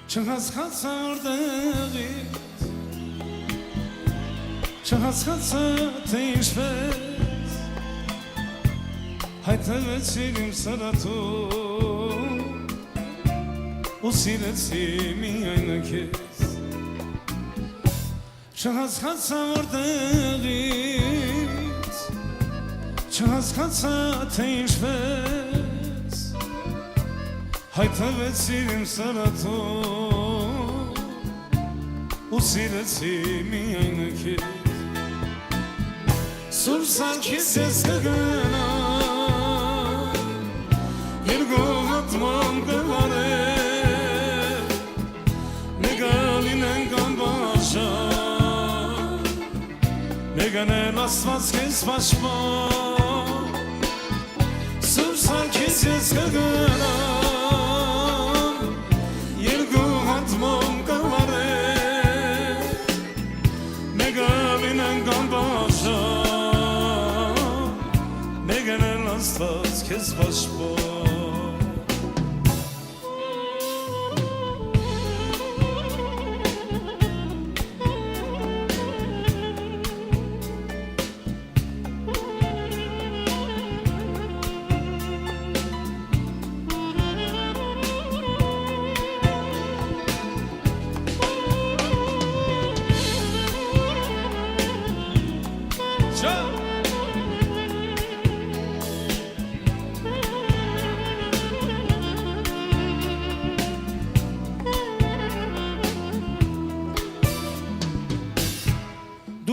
Չհասկացա որտեղից Չհասկացա թե ինչպես Հայտնվեցիր իմ սրատում ու սիրեցի միայն քեզ Չհասկացա որտեղից Չհասկացա թե ինչպես Հայտնվեցիր իմ սրատում ու սիրեցի միայն քեզ Սուրբ սարքիս ես կգնամ Երկու հատման կվարեմ Մեգալին ենք անբաժան Մեգանել աստված քեզ պաշտպան Սուրբ սարքիս ես կգնամ Մոմ կավարել Մեգալին ենք անբաժան Մեգանել աստված քեզ պաշտպան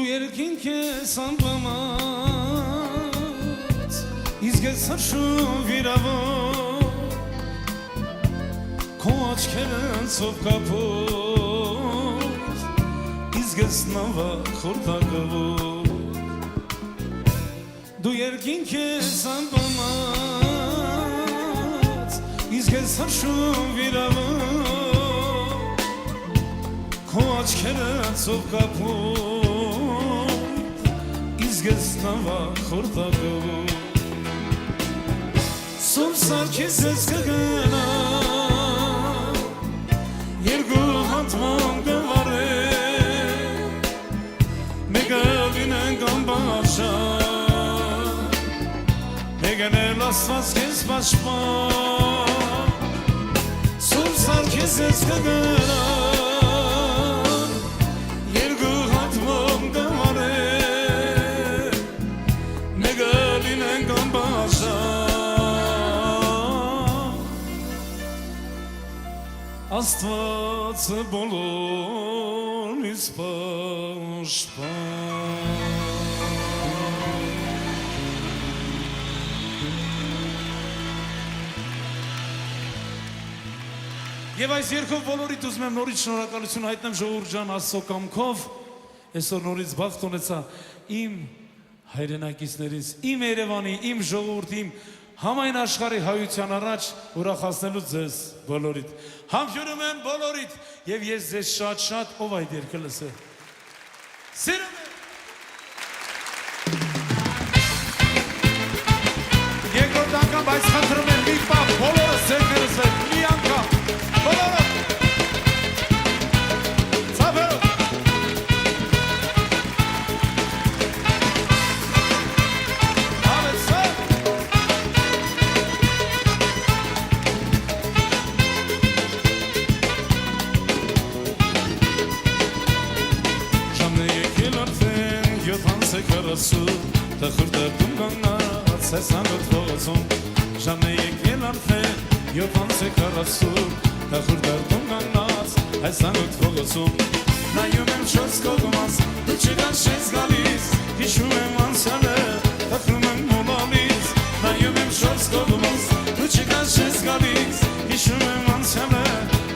Դու երկինք ես անպամած Իսկ ես հրշում վիրավոր Քո աչքերը ընցով կապոր Իսկ ես նավակ խորտակավոր Դու երկինք ես անպամած Իսկ ես հրշում վիրավոր Քո աչքերը ընցով կապոր Իսկ ես նավակ խորտակավոր Սուր սարքիս ես կգնա Երկու հատման կվարե Մեկը լինենք անբաշան Մեկն էլ ասված կես պաշպան Սուր սարքիս ես կգնա Երկու հատման կվարե Մեկը լինենք անբաշան Աստվածը բոլորիս պաշտպան Եվ այս երկով բոլորիդ ուզում եմ նորից շնորհակալություն հայտնեմ ժողովուրդ ջան Աստծո կամքով Այսօր նորից բախտ ունեցա իմ հայրենակիցներից, իմ Երևանի, իմ ժողովրդի, իմ Համայն աշխարհի հայության առաջ ուրախացնելու ձեզ բոլորիդ Համբուրում եմ բոլորիդ Եվ ես ձեզ շատ ով այդ երգը լսե Սիրում եմ Երկրորդ անգամ բայց խնդրում եմ մի պահ բոլորը ձերքերս հետ մի անգամ բոլորը Ցավերով Տխրտում կանգնած այս անոտ փողոցում Ժամն է եկել արդեն 7:40 Տխրտում կանգնած այս անոտ փողոցում Նայում եմ չորս կողմած դու չկան չես գալիս Հիշում եմ անցյալը տխրում եմ մոլալից Նայում եմ չորս կողմած դու չկան չես գալիս Հիշում եմ անցյալը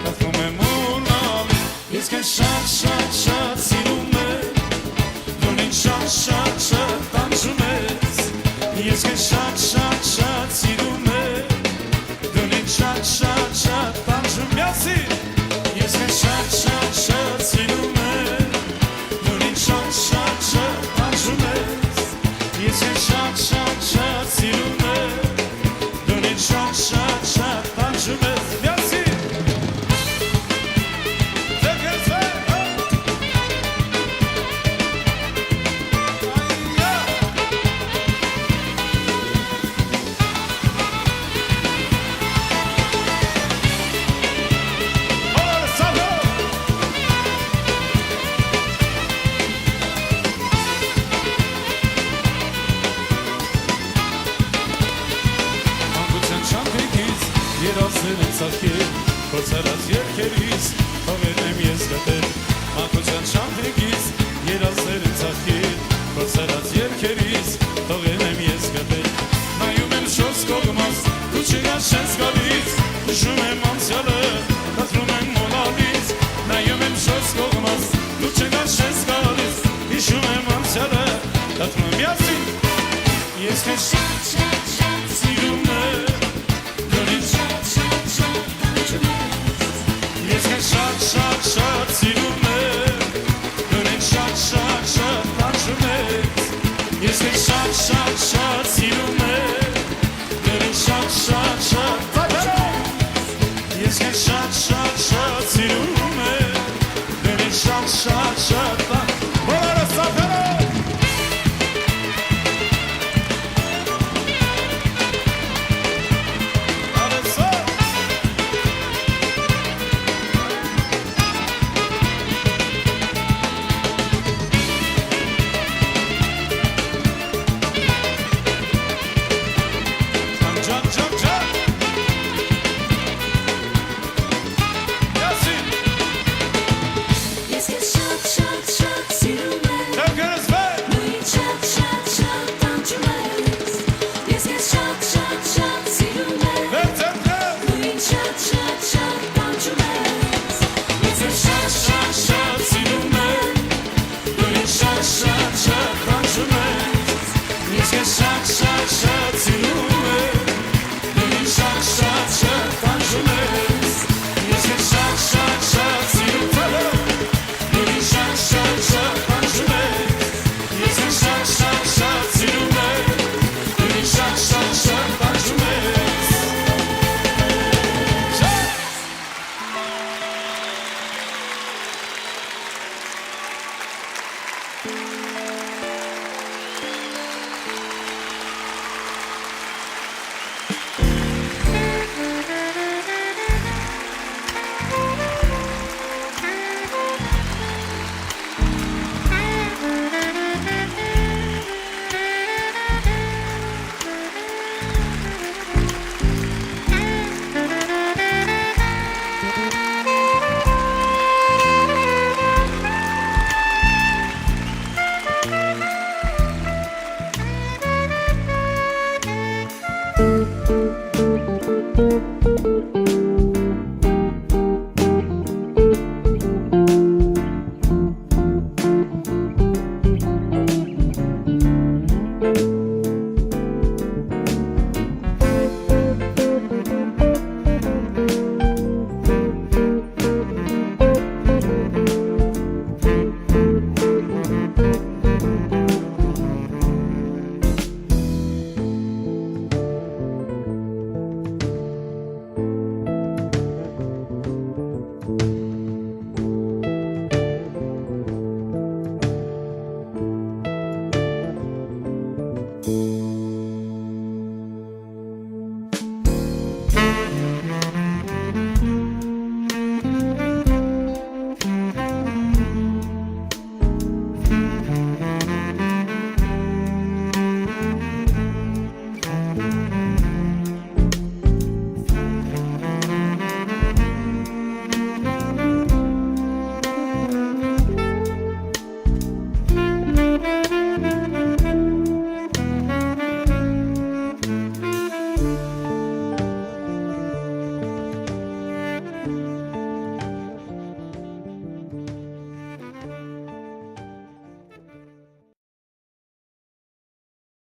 տխրում եմ մոլալից Իսկ ես շատ սիրում եմ Դու ինձ շատ տանջում ես Ես քեզ շատ սիրում եմ Դու ինձ շատ տանջում ես Ես քեզ շատ սիրում եմ Դու ինձ շատ տանջում ես Ես քեզ շատ սիրում եմ Դու ինձ շատ տանջում ես Փոցարած երկերից թողել եմ ես գտել Մանկության շամփիկից երազներ եմ ծախել Փոցարած երկերից թողել եմ ես գտել Նայում եմ չորս կողմած դու չկաս չես գալիս Հիշում եմ անցյալը տխրում եմ մոլալից Նայում եմ չորս կողմած դու չկաս չես գալիս Հիշում եմ անցյալը տխրում եմ յասին Ես քեզ շատ սիրում եմ Շատ սիրում եմ Դու ինձ շատ տանջում ես Ես քեզ շատ սիրում եմ Դու ինձ շատ Ես քեզ շատ սիրում եմ Դու ինձ շատ